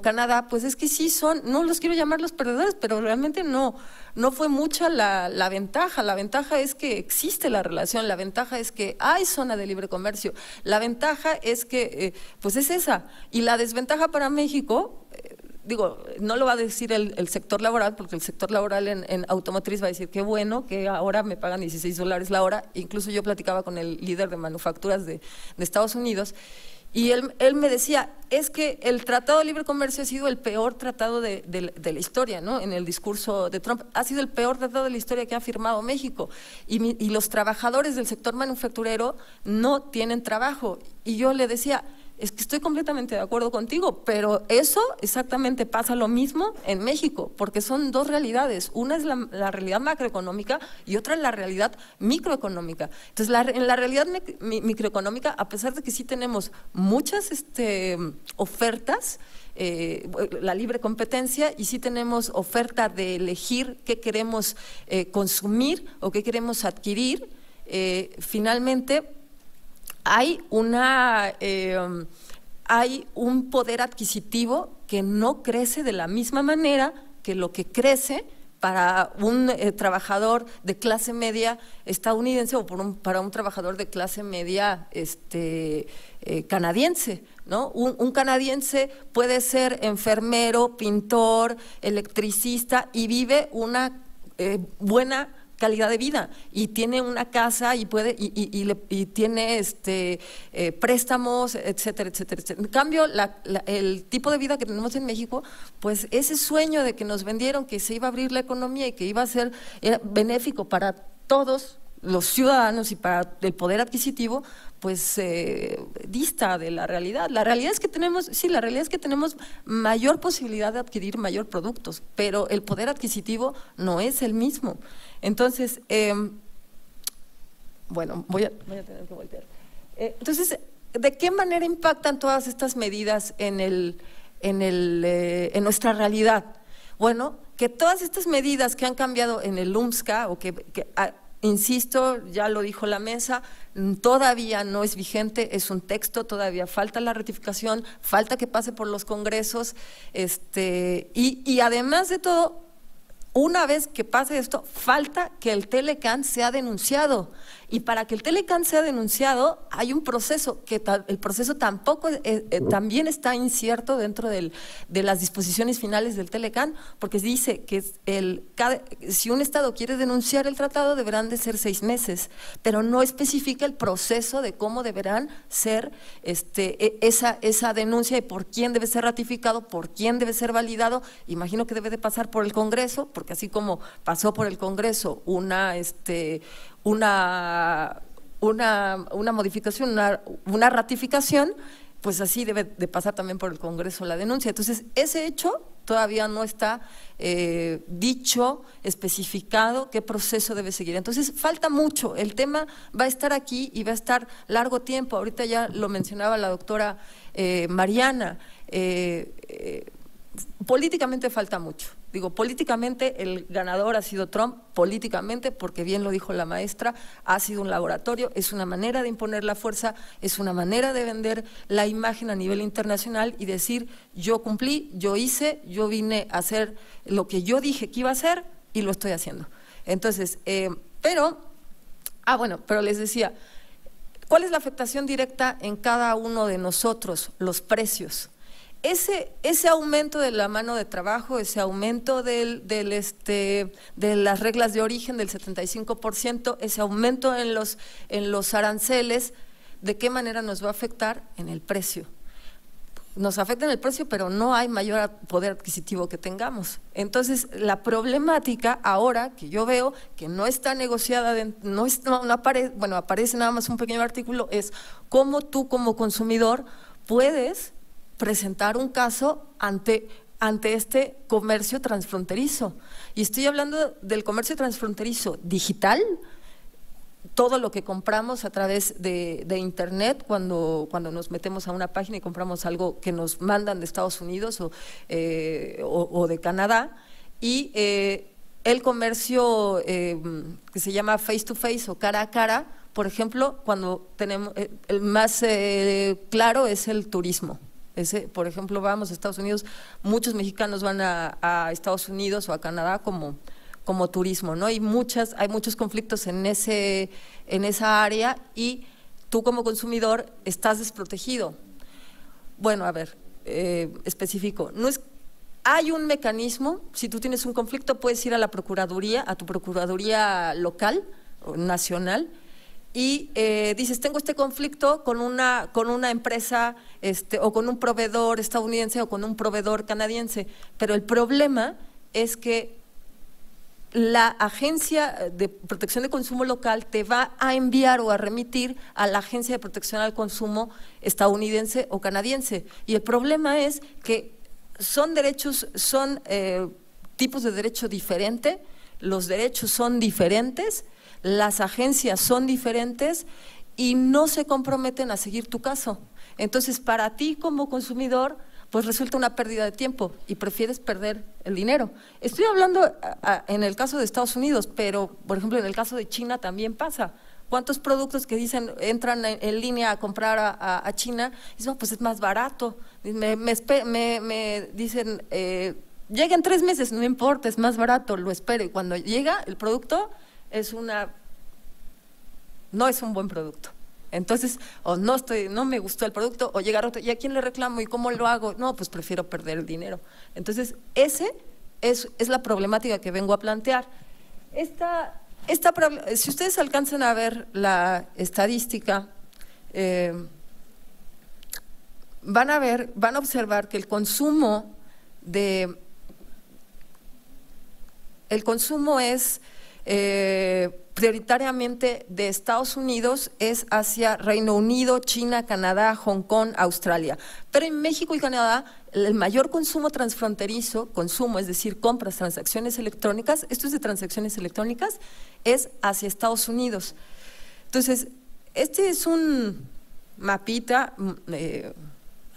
Canadá, pues es que sí no los quiero llamar los perdedores, pero realmente no fue mucha la ventaja. La ventaja es que existe la relación, la ventaja es que hay zona de libre comercio, la ventaja es que, pues es esa. Y la desventaja para México, no lo va a decir el sector laboral, porque el sector laboral en automotriz va a decir qué bueno que ahora me pagan $16 la hora. Incluso yo platicaba con el líder de manufacturas de Estados Unidos y él me decía, es que el Tratado de Libre Comercio ha sido el peor tratado de la historia, ¿no? En el discurso de Trump, ha sido el peor tratado de la historia que ha firmado México y los trabajadores del sector manufacturero no tienen trabajo. Y yo le decía, es que estoy completamente de acuerdo contigo, pero eso exactamente pasa lo mismo en México, porque son 2 realidades. Una es la realidad macroeconómica y otra es la realidad microeconómica. Entonces, en la realidad microeconómica, a pesar de que sí tenemos muchas ofertas, la libre competencia, y sí tenemos oferta de elegir qué queremos consumir o qué queremos adquirir, finalmente hay un poder adquisitivo que no crece de la misma manera que lo que crece para un trabajador de clase media estadounidense o para un trabajador de clase media canadiense, ¿no? Un canadiense puede ser enfermero, pintor, electricista y vive una buena calidad de vida y tiene una casa y puede y tiene préstamos, etcétera, etcétera, etcétera. En cambio, el tipo de vida que tenemos en México, pues ese sueño de que nos vendieron que se iba a abrir la economía y que iba a ser benéfico para todos los ciudadanos y para el poder adquisitivo, pues dista de la realidad. La realidad es que tenemos mayor posibilidad de adquirir mayor productos, pero el poder adquisitivo no es el mismo. Entonces, bueno, voy a tener que voltear. Entonces, ¿de qué manera impactan todas estas medidas en nuestra realidad? Bueno, que todas estas medidas que han cambiado en el UMSCA, o insisto, ya lo dijo la mesa, todavía no es vigente, es un texto, todavía falta la ratificación, falta que pase por los congresos, y además de todo, una vez que pase esto, falta que el Telecán sea denunciado. Y para que el Telecán sea denunciado, hay un proceso, que el proceso tampoco también está incierto dentro de las disposiciones finales del Telecán, porque dice que si un Estado quiere denunciar el tratado, deberán de ser 6 meses, pero no especifica el proceso de cómo deberán ser esa denuncia y por quién debe ser ratificado, por quién debe ser validado. Imagino que debe de pasar por el Congreso, porque así como pasó por el Congreso una modificación, una ratificación, pues así debe de pasar también por el Congreso la denuncia. Entonces, ese hecho todavía no está dicho, especificado qué proceso debe seguir. Entonces, falta mucho. El tema va a estar aquí y va a estar largo tiempo. Ahorita ya lo mencionaba la doctora Mariana. Políticamente falta mucho. Digo, políticamente el ganador ha sido Trump, políticamente, porque bien lo dijo la maestra, ha sido un laboratorio, es una manera de imponer la fuerza, es una manera de vender la imagen a nivel internacional y decir, yo cumplí, yo hice, yo vine a hacer lo que yo dije que iba a hacer y lo estoy haciendo. Entonces, pero les decía, ¿cuál es la afectación directa en cada uno de nosotros? Los precios. Ese aumento de la mano de trabajo, ese aumento de las reglas de origen del 75%, ese aumento en los aranceles, ¿de qué manera nos va a afectar? En el precio. Nos afecta en el precio, pero no hay mayor poder adquisitivo que tengamos. Entonces, la problemática ahora que yo veo que no está negociada, aparece nada más un pequeño artículo, es cómo tú como consumidor puedes presentar un caso ante este comercio transfronterizo. Y estoy hablando del comercio transfronterizo digital, todo lo que compramos a través de Internet, cuando nos metemos a una página y compramos algo que nos mandan de Estados Unidos o de Canadá, y el comercio que se llama face to face o cara a cara, por ejemplo, cuando tenemos el más claro es el turismo. Por ejemplo, vamos a Estados Unidos, muchos mexicanos van a Estados Unidos o a Canadá como turismo, ¿no? Hay muchos conflictos en esa área y tú como consumidor estás desprotegido. Bueno, a ver, específico, hay un mecanismo, si tú tienes un conflicto puedes ir a la procuraduría, a tu procuraduría local o nacional, y dices, tengo este conflicto con una empresa o con un proveedor estadounidense o con un proveedor canadiense, pero el problema es que la Agencia de Protección de Consumo Local te va a enviar o a remitir a la Agencia de Protección al Consumo estadounidense o canadiense, y el problema es que son tipos de derecho diferente, los derechos son diferentes, las agencias son diferentes y no se comprometen a seguir tu caso. Entonces, para ti como consumidor, pues resulta una pérdida de tiempo y prefieres perder el dinero. Estoy hablando en el caso de Estados Unidos, pero por ejemplo en el caso de China también pasa. ¿Cuántos productos que dicen entran en línea a comprar a China? Y dicen, pues es más barato. Me dicen, llega en 3 meses, no importa, es más barato, lo espero. Y cuando llega el producto, no es un buen producto. Entonces, o no me gustó el producto, o llega otro, ¿y a quién le reclamo? ¿Y cómo lo hago? No, pues prefiero perder el dinero. Entonces, ese es la problemática que vengo a plantear. Si ustedes alcanzan a ver la estadística, van a observar que el consumo es prioritariamente de Estados Unidos, es hacia Reino Unido, China, Canadá, Hong Kong, Australia. Pero en México y Canadá, el mayor consumo transfronterizo, es decir, compras, transacciones electrónicas, esto es de transacciones electrónicas, es hacia Estados Unidos. Entonces, este es un mapita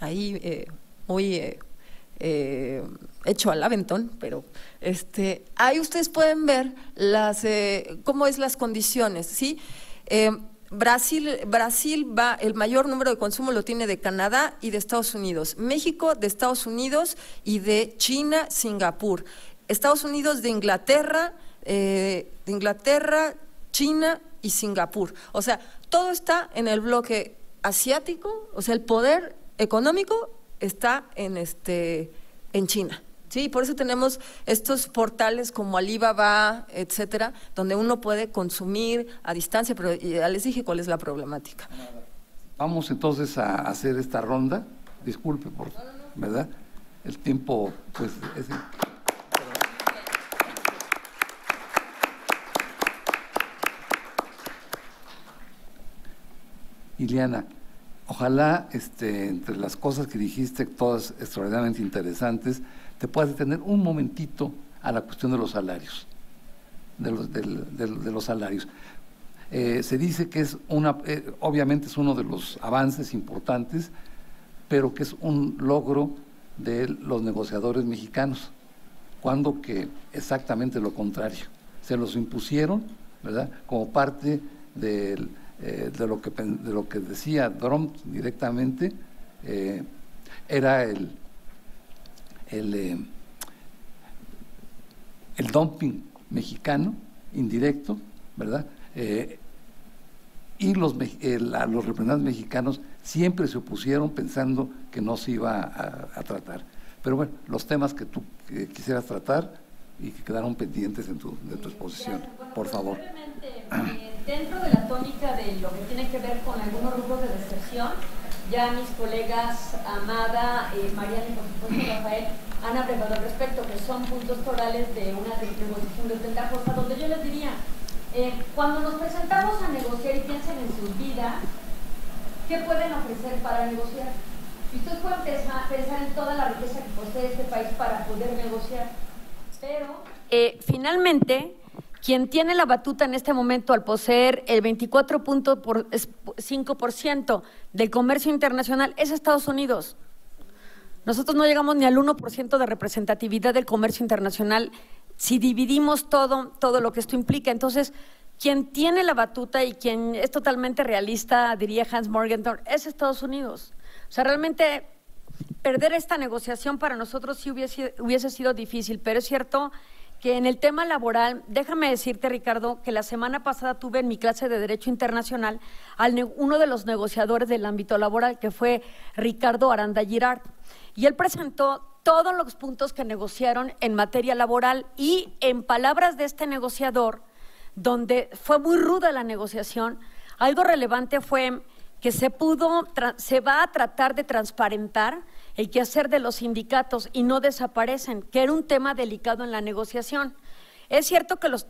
ahí muy hecho al aventón, pero ahí ustedes pueden ver cómo es las condiciones, ¿sí? Brasil el mayor número de consumo lo tiene de Canadá y de Estados Unidos, México de Estados Unidos y de China, Singapur, Estados Unidos de Inglaterra, China y Singapur. O sea, todo está en el bloque asiático, o sea, el poder económico está en China. Sí, por eso tenemos estos portales como Alibaba, etcétera, donde uno puede consumir a distancia, pero ya les dije cuál es la problemática. Vamos entonces a hacer esta ronda. Disculpe, ¿verdad? El tiempo, pues, es... Ileana, ojalá entre las cosas que dijiste, todas extraordinariamente interesantes, te puedas detener un momentito a la cuestión de los salarios, de los salarios. Se dice que es obviamente es uno de los avances importantes, pero que es un logro de los negociadores mexicanos, cuando que exactamente lo contrario. Se los impusieron, ¿verdad?, como parte de lo que decía Trump directamente, era el dumping mexicano indirecto, ¿verdad? Y los representantes mexicanos siempre se opusieron pensando que no se iba a tratar. Pero bueno, los temas que tú quisieras tratar y que quedaron pendientes de tu exposición, por favor. Dentro de la tónica de lo que tiene que ver con algunos grupos de deserción, ya mis colegas Amada, Mariana y por supuesto Rafael han hablado al respecto, que son puntos torales de una negociación de ventajosa, donde yo les diría, cuando nos presentamos a negociar y piensen en sus vidas, ¿qué pueden ofrecer para negociar? Y ustedes pueden pensar en toda la riqueza que posee este país para poder negociar, pero finalmente, quien tiene la batuta en este momento al poseer el 24.5% del comercio internacional es Estados Unidos. Nosotros no llegamos ni al 1% de representatividad del comercio internacional si dividimos todo lo que esto implica. Entonces, quien tiene la batuta y quien es totalmente realista, diría Hans Morgenthau, es Estados Unidos. O sea, realmente perder esta negociación para nosotros sí hubiese sido difícil, pero es cierto que en el tema laboral, déjame decirte, Ricardo, que la semana pasada tuve en mi clase de Derecho Internacional a uno de los negociadores del ámbito laboral, que fue Ricardo Aranda Girard, y él presentó todos los puntos que negociaron en materia laboral y en palabras de este negociador, donde fue muy ruda la negociación, algo relevante fue que se va a tratar de transparentar el quehacer de los sindicatos y no desaparecen, que era un tema delicado en la negociación. Es cierto que los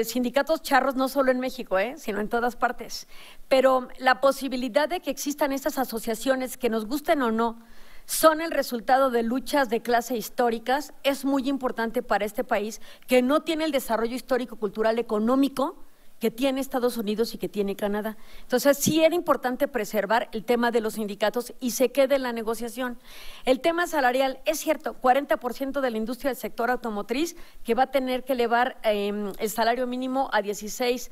sindicatos charros, no solo en México, sino en todas partes, pero la posibilidad de que existan estas asociaciones, que nos gusten o no, son el resultado de luchas de clase históricas, es muy importante para este país, que no tiene el desarrollo histórico, cultural, económico que tiene Estados Unidos y que tiene Canadá. Entonces, sí era importante preservar el tema de los sindicatos y se quede en la negociación. El tema salarial, es cierto, 40% de la industria del sector automotriz que va a tener que elevar el salario mínimo a $16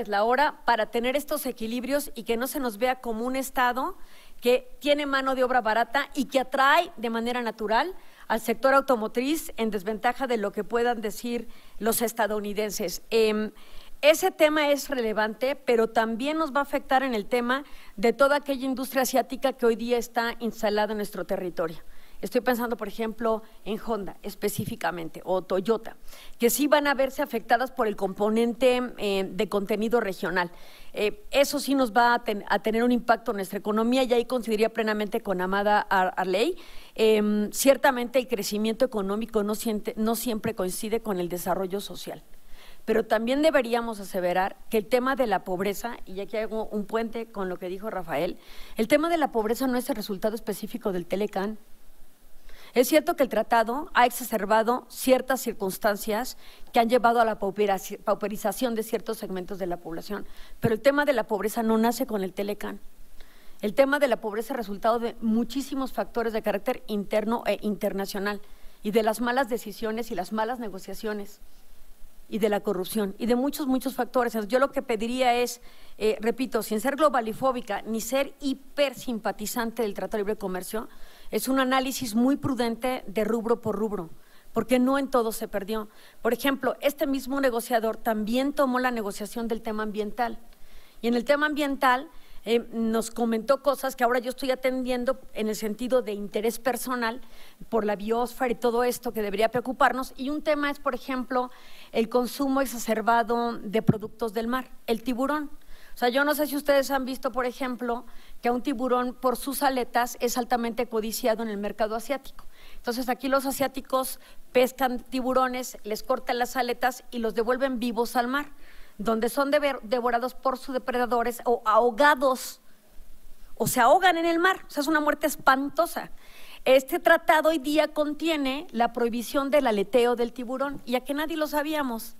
la hora para tener estos equilibrios y que no se nos vea como un Estado que tiene mano de obra barata y que atrae de manera natural al sector automotriz en desventaja de lo que puedan decir los estadounidenses. Ese tema es relevante, pero también nos va a afectar en el tema de toda aquella industria asiática que hoy día está instalada en nuestro territorio. Estoy pensando, por ejemplo, en Honda específicamente, o Toyota, que sí van a verse afectadas por el componente de contenido regional. Eso sí nos va a tener un impacto en nuestra economía, y ahí coincidiría plenamente con Amada Arley. Ciertamente el crecimiento económico no siempre coincide con el desarrollo social. Pero también deberíamos aseverar que el tema de la pobreza, y aquí hago un puente con lo que dijo Rafael, el tema de la pobreza no es el resultado específico del Telecán. Es cierto que el tratado ha exacerbado ciertas circunstancias que han llevado a la pauperización de ciertos segmentos de la población, pero el tema de la pobreza no nace con el Telecán. El tema de la pobreza es resultado de muchísimos factores de carácter interno e internacional, y de las malas decisiones y las malas negociaciones, y de la corrupción, y de muchos factores. Yo lo que pediría es, repito, sin ser globalifóbica ni ser hipersimpatizante del Tratado de Libre Comercio, es un análisis muy prudente de rubro por rubro, porque no en todo se perdió. Por ejemplo, este mismo negociador también tomó la negociación del tema ambiental, y en el tema ambiental nos comentó cosas que ahora yo estoy atendiendo en el sentido de interés personal por la biosfera y todo esto que debería preocuparnos. Y un tema es, por ejemplo, el consumo exacerbado de productos del mar, el tiburón. O sea, yo no sé si ustedes han visto, por ejemplo, que a un tiburón por sus aletas es altamente codiciado en el mercado asiático. Entonces aquí los asiáticos pescan tiburones, les cortan las aletas y los devuelven vivos al mar, donde son devorados por sus depredadores o ahogados, o se ahogan en el mar. O sea, es una muerte espantosa. Este tratado hoy día contiene la prohibición del aleteo del tiburón, y a que nadie lo sabíamos.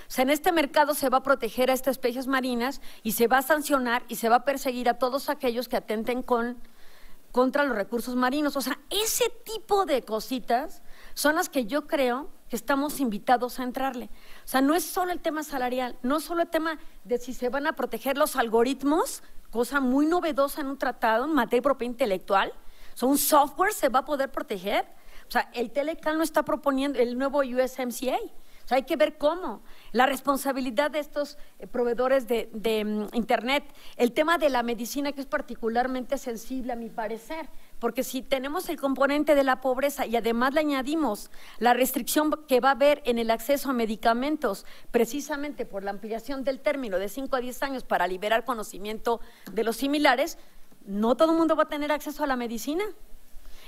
O sea, en este mercado se va a proteger a estas especies marinas y se va a sancionar y se va a perseguir a todos aquellos que atenten contra los recursos marinos. O sea, ese tipo de cositas son las que yo creo que estamos invitados a entrarle. O sea, no es solo el tema salarial, no es solo el tema de si se van a proteger los algoritmos, cosa muy novedosa en un tratado en materia de propiedad intelectual. O sea, un software se va a poder proteger. O sea, el Telecán no está proponiendo el nuevo USMCA. O sea, hay que ver cómo. La responsabilidad de estos proveedores de Internet, el tema de la medicina, que es particularmente sensible a mi parecer, porque si tenemos el componente de la pobreza y además le añadimos la restricción que va a haber en el acceso a medicamentos, precisamente por la ampliación del término de 5 a 10 años para liberar conocimiento de los similares, no todo el mundo va a tener acceso a la medicina.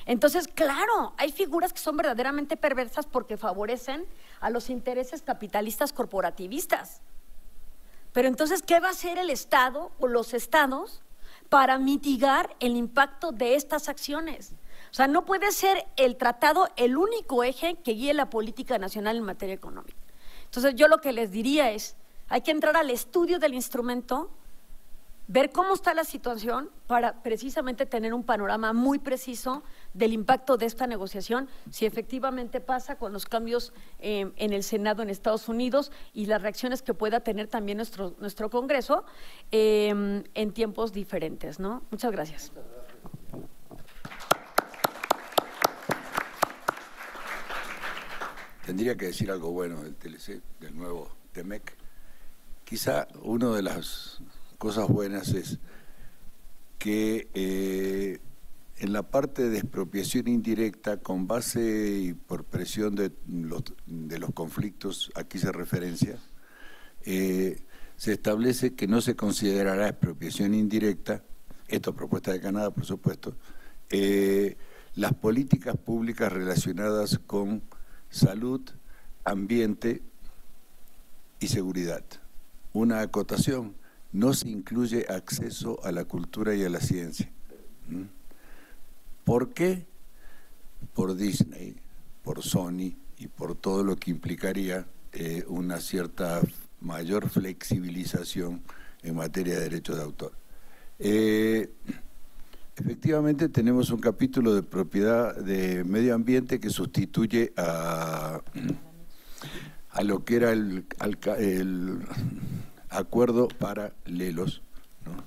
Entonces, claro, hay figuras que son verdaderamente perversas porque favorecen a los intereses capitalistas corporativistas. Pero entonces, ¿qué va a hacer el Estado o los estados para mitigar el impacto de estas acciones? O sea, no puede ser el tratado el único eje que guíe la política nacional en materia económica. Entonces, yo lo que les diría es, hay que entrar al estudio del instrumento, ver cómo está la situación para precisamente tener un panorama muy preciso del impacto de esta negociación, si efectivamente pasa con los cambios en el Senado en Estados Unidos y las reacciones que pueda tener también nuestro Congreso en tiempos diferentes, ¿no? Muchas gracias. Tendría que decir algo bueno del TLC, del nuevo TEMEC. Quizá una de las cosas buenas es que en la parte de expropiación indirecta, con base y por presión de los conflictos, aquí se referencia, se establece que no se considerará expropiación indirecta, esto es propuesta de Canadá, por supuesto, las políticas públicas relacionadas con salud, ambiente y seguridad. Una acotación: no se incluye acceso a la cultura y a la ciencia. ¿Por qué? Por Disney, por Sony y por todo lo que implicaría una cierta mayor flexibilización en materia de derechos de autor. Efectivamente tenemos un capítulo de propiedad de medio ambiente que sustituye a lo que era el acuerdo paralelos, ¿no?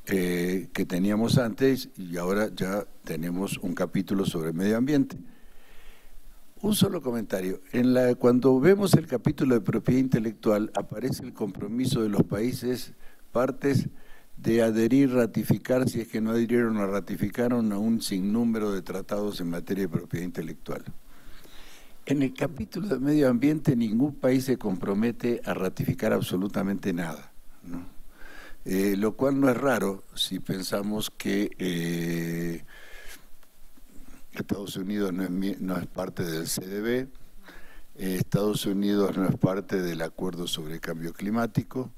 Que teníamos antes, y ahora ya tenemos un capítulo sobre medio ambiente. Un solo comentario. Cuando vemos el capítulo de propiedad intelectual, aparece el compromiso de los países partes de adherir, ratificar, si es que no adhirieron o ratificaron, a un sinnúmero de tratados en materia de propiedad intelectual. En el capítulo de medio ambiente, ningún país se compromete a ratificar absolutamente nada, ¿no? Lo cual no es raro si pensamos que Estados Unidos no es parte del CDB, Estados Unidos no es parte del Acuerdo sobre Cambio Climático,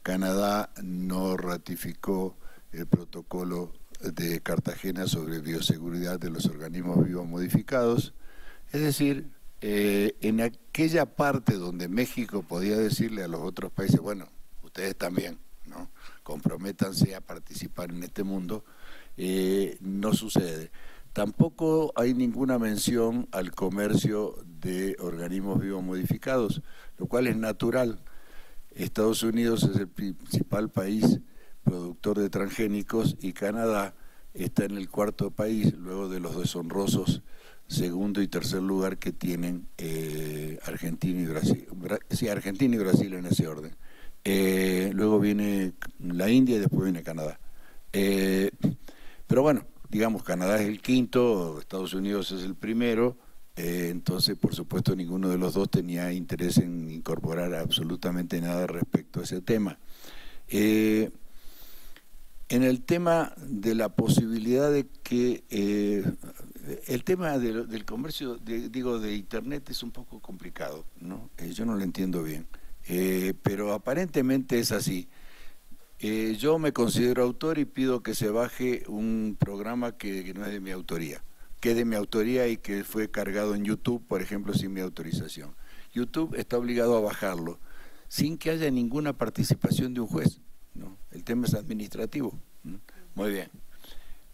Canadá no ratificó el protocolo de Cartagena sobre bioseguridad de los organismos vivos modificados. Es decir, en aquella parte donde México podía decirle a los otros países, bueno, ustedes también, ¿no?, comprométanse a participar en este mundo, no sucede. Tampoco hay ninguna mención al comercio de organismos vivos modificados, lo cual es natural. Estados Unidos es el principal país productor de transgénicos y Canadá está en el cuarto país, luego de los deshonrosos segundo y tercer lugar que tienen Argentina y Brasil. Sí, Argentina y Brasil en ese orden. Luego viene la India y después viene Canadá. Pero bueno, digamos, Canadá es el quinto, Estados Unidos es el primero, entonces por supuesto ninguno de los dos tenía interés en incorporar absolutamente nada respecto a ese tema. En el tema de la posibilidad de que el tema del comercio, de Internet es un poco complicado, ¿no? Yo no lo entiendo bien, pero aparentemente es así. Yo me considero autor y pido que se baje un programa que no es de mi autoría, que es de mi autoría y que fue cargado en YouTube, por ejemplo, sin mi autorización. YouTube está obligado a bajarlo sin que haya ninguna participación de un juez, ¿no? El tema es administrativo, ¿no? Muy bien.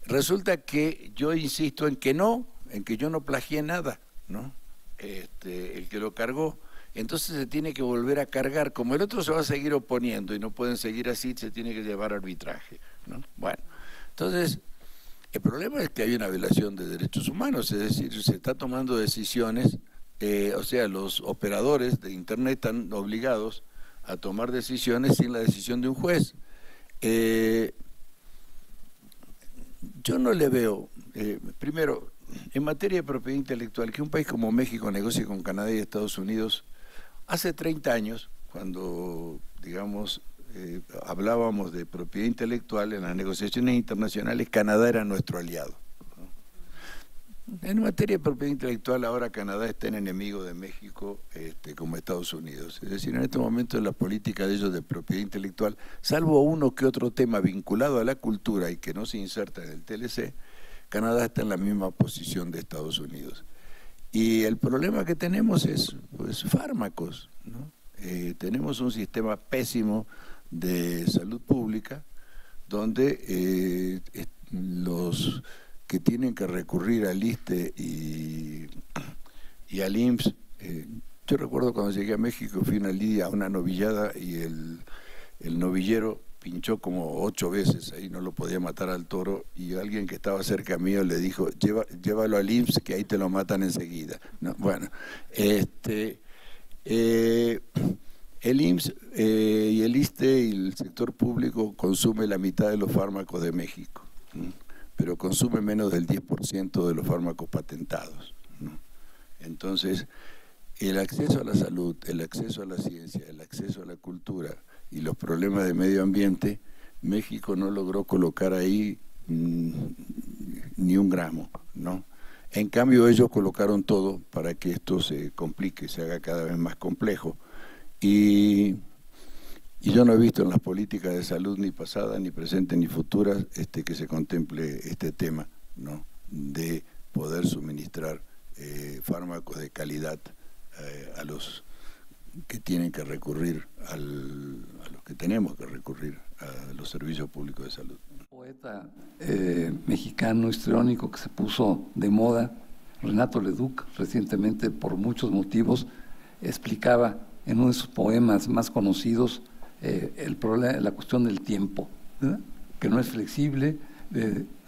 Resulta que yo insisto en que yo no plagié nada, ¿no? El que lo cargó. Entonces se tiene que volver a cargar. Como el otro se va a seguir oponiendo y no pueden seguir así, se tiene que llevar a arbitraje, ¿no? Bueno, entonces el problema es que hay una violación de derechos humanos, es decir, se está tomando decisiones, o sea, los operadores de Internet están obligados a tomar decisiones sin la decisión de un juez. Yo no le veo, primero, en materia de propiedad intelectual, que un país como México negocie con Canadá y Estados Unidos. Hace 30 años, cuando, digamos, hablábamos de propiedad intelectual en las negociaciones internacionales, Canadá era nuestro aliado, ¿no? En materia de propiedad intelectual, ahora Canadá está en enemigo de México, como Estados Unidos. Es decir, en este momento la política de ellos de propiedad intelectual, salvo uno que otro tema vinculado a la cultura y que no se inserta en el TLC, Canadá está en la misma posición de Estados Unidos. Y el problema que tenemos es, pues, fármacos, ¿no? Tenemos un sistema pésimo de salud pública donde los que tienen que recurrir al ISSSTE y al IMSS, yo recuerdo cuando llegué a México, fui a una novillada y el novillero pinchó como 8 veces, ahí no lo podía matar al toro, y alguien que estaba cerca mío le dijo, llévalo al IMSS que ahí te lo matan enseguida, ¿no? Bueno, el IMSS y el ISSSTE y el sector público consume la mitad de los fármacos de México, ¿no? Pero consume menos del 10% de los fármacos patentados, ¿no? Entonces, el acceso a la salud, el acceso a la ciencia, el acceso a la cultura y los problemas de medio ambiente, México no logró colocar ahí ni un gramo, ¿no? En cambio ellos colocaron todo para que esto se complique, se haga cada vez más complejo. Y yo no he visto en las políticas de salud ni pasadas, ni presentes, ni futuras, que se contemple este tema, ¿no?, de poder suministrar fármacos de calidad a los que tienen que recurrir, a los que tenemos que recurrir a los servicios públicos de salud. Un poeta mexicano histriónico que se puso de moda, Renato Leduc, recientemente por muchos motivos, explicaba en uno de sus poemas más conocidos el problema, la cuestión del tiempo, ¿verdad?, que no es flexible,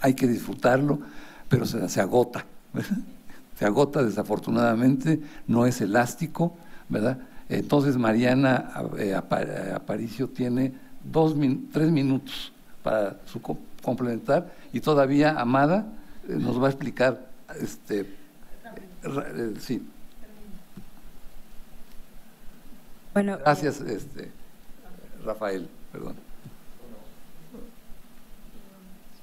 hay que disfrutarlo, pero se agota, ¿verdad? se agota desafortunadamente, no es elástico, ¿verdad? Entonces Mariana Aparicio tiene 3 minutos para complementar, y todavía Amada nos va a explicar, sí. Bueno, gracias, Rafael, perdón.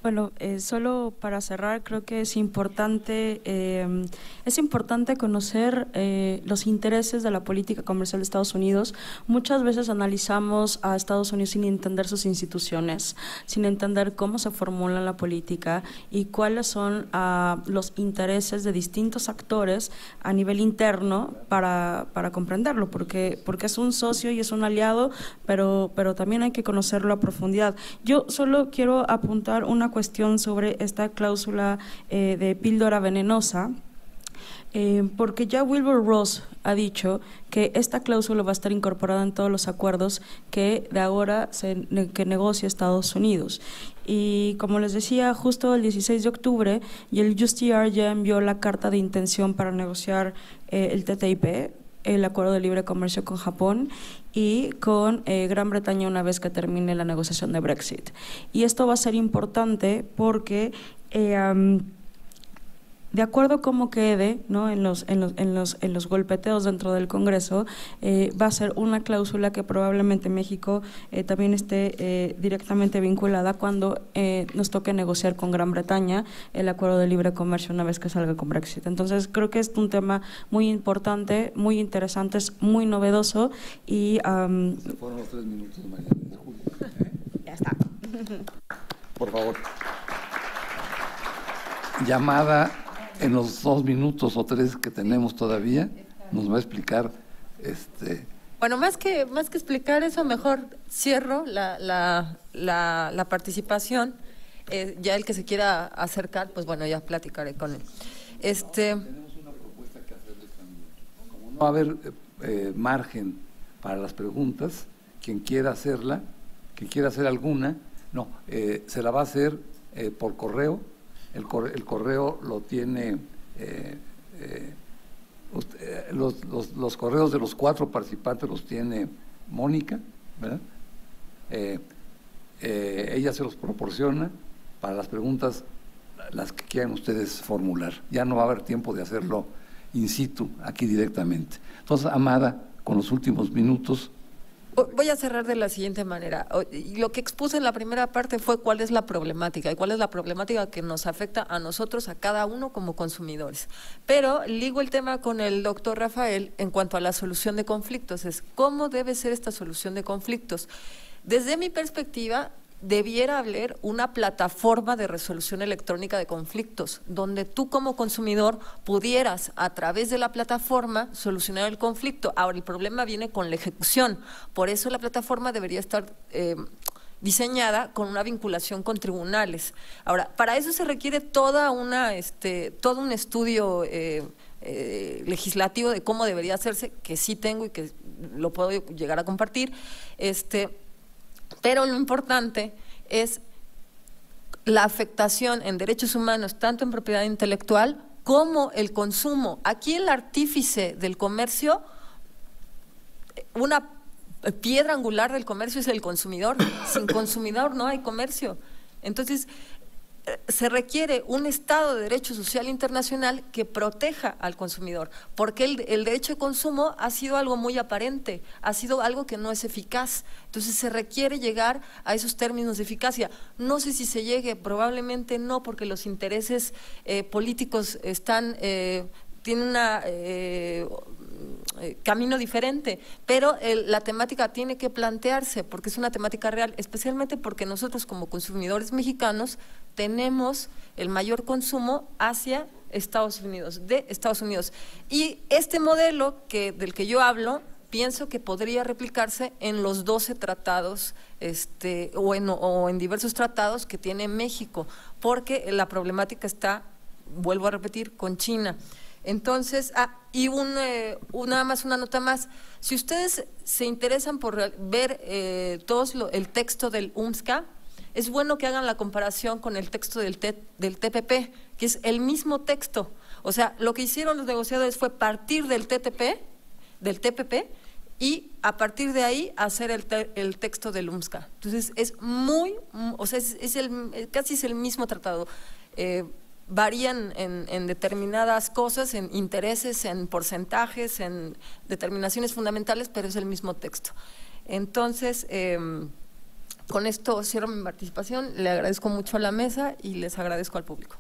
Bueno, solo para cerrar, creo que es importante conocer los intereses de la política comercial de Estados Unidos. Muchas veces analizamos a Estados Unidos sin entender sus instituciones, sin entender cómo se formula la política y cuáles son los intereses de distintos actores a nivel interno para comprenderlo, porque es un socio y es un aliado, pero también hay que conocerlo a profundidad. Yo solo quiero apuntar una cuestión sobre esta cláusula de píldora venenosa, porque ya Wilbur Ross ha dicho que esta cláusula va a estar incorporada en todos los acuerdos que de ahora que negocia Estados Unidos. Y como les decía, justo el 16 de octubre, y el USTR ya envió la carta de intención para negociar el TTIP, el acuerdo de libre comercio con Japón y con Gran Bretaña una vez que termine la negociación de Brexit. Y esto va a ser importante porque de acuerdo a cómo quede, ¿no?, en los golpeteos dentro del Congreso, va a ser una cláusula que probablemente México también esté directamente vinculada cuando nos toque negociar con Gran Bretaña el acuerdo de libre comercio una vez que salga con Brexit. Entonces creo que es un tema muy importante, muy interesante, es muy novedoso y… Se fueron los 3 minutos, Mariana. Ya está. Por favor. Llamada en los 2 minutos o 3 que tenemos todavía, nos va a explicar Bueno, más que explicar eso, mejor cierro la participación. Ya el que se quiera acercar, pues bueno, ya platicaré con él. Tenemos una propuesta que hacerles también. Como no va a haber margen para las preguntas, quien quiera hacerla, quien quiera hacer alguna, se la va a hacer por correo. El correo lo tiene, los correos de los 4 participantes los tiene Mónica, ¿verdad? Ella se los proporciona para las preguntas, las que quieran ustedes formular. Ya no va a haber tiempo de hacerlo in situ, aquí directamente. Entonces, Amada, con los últimos minutos… Voy a cerrar de la siguiente manera. Lo que expuse en la primera parte fue cuál es la problemática y cuál es la problemática que nos afecta a nosotros, a cada uno como consumidores. Pero ligo el tema con el doctor Rafael en cuanto a la solución de conflictos. Es cómo debe ser esta solución de conflictos. Desde mi perspectiva, debiera haber una plataforma de resolución electrónica de conflictos, donde tú como consumidor pudieras a través de la plataforma solucionar el conflicto. Ahora, el problema viene con la ejecución, por eso la plataforma debería estar diseñada con una vinculación con tribunales. Ahora, para eso se requiere todo un estudio legislativo de cómo debería hacerse, que sí tengo y que lo puedo llegar a compartir, pero lo importante es la afectación en derechos humanos, tanto en propiedad intelectual como el consumo. Aquí el artífice del comercio, una piedra angular del comercio es el consumidor. Sin consumidor no hay comercio. Entonces, se requiere un Estado de Derecho Social Internacional que proteja al consumidor, porque el derecho de consumo ha sido algo muy aparente, ha sido algo que no es eficaz. Entonces se requiere llegar a esos términos de eficacia. No sé si se llegue, probablemente no, porque los intereses políticos tienen una… camino diferente, pero la temática tiene que plantearse porque es una temática real, especialmente porque nosotros como consumidores mexicanos tenemos el mayor consumo hacia Estados Unidos, de Estados Unidos. Y este modelo del que yo hablo, pienso que podría replicarse en los 12 tratados o en diversos tratados que tiene México, porque la problemática está, vuelvo a repetir, con China. Entonces, y nada más una nota más, si ustedes se interesan por ver el texto del UMSCA, es bueno que hagan la comparación con el texto del TPP, que es el mismo texto, O sea, lo que hicieron los negociadores fue partir del TPP, y a partir de ahí hacer el texto del UMSCA. Entonces es o sea, casi es el mismo tratado. Varían en determinadas cosas, en intereses, en porcentajes, en determinaciones fundamentales, pero es el mismo texto. Entonces, con esto cierro mi participación, le agradezco mucho a la mesa y les agradezco al público.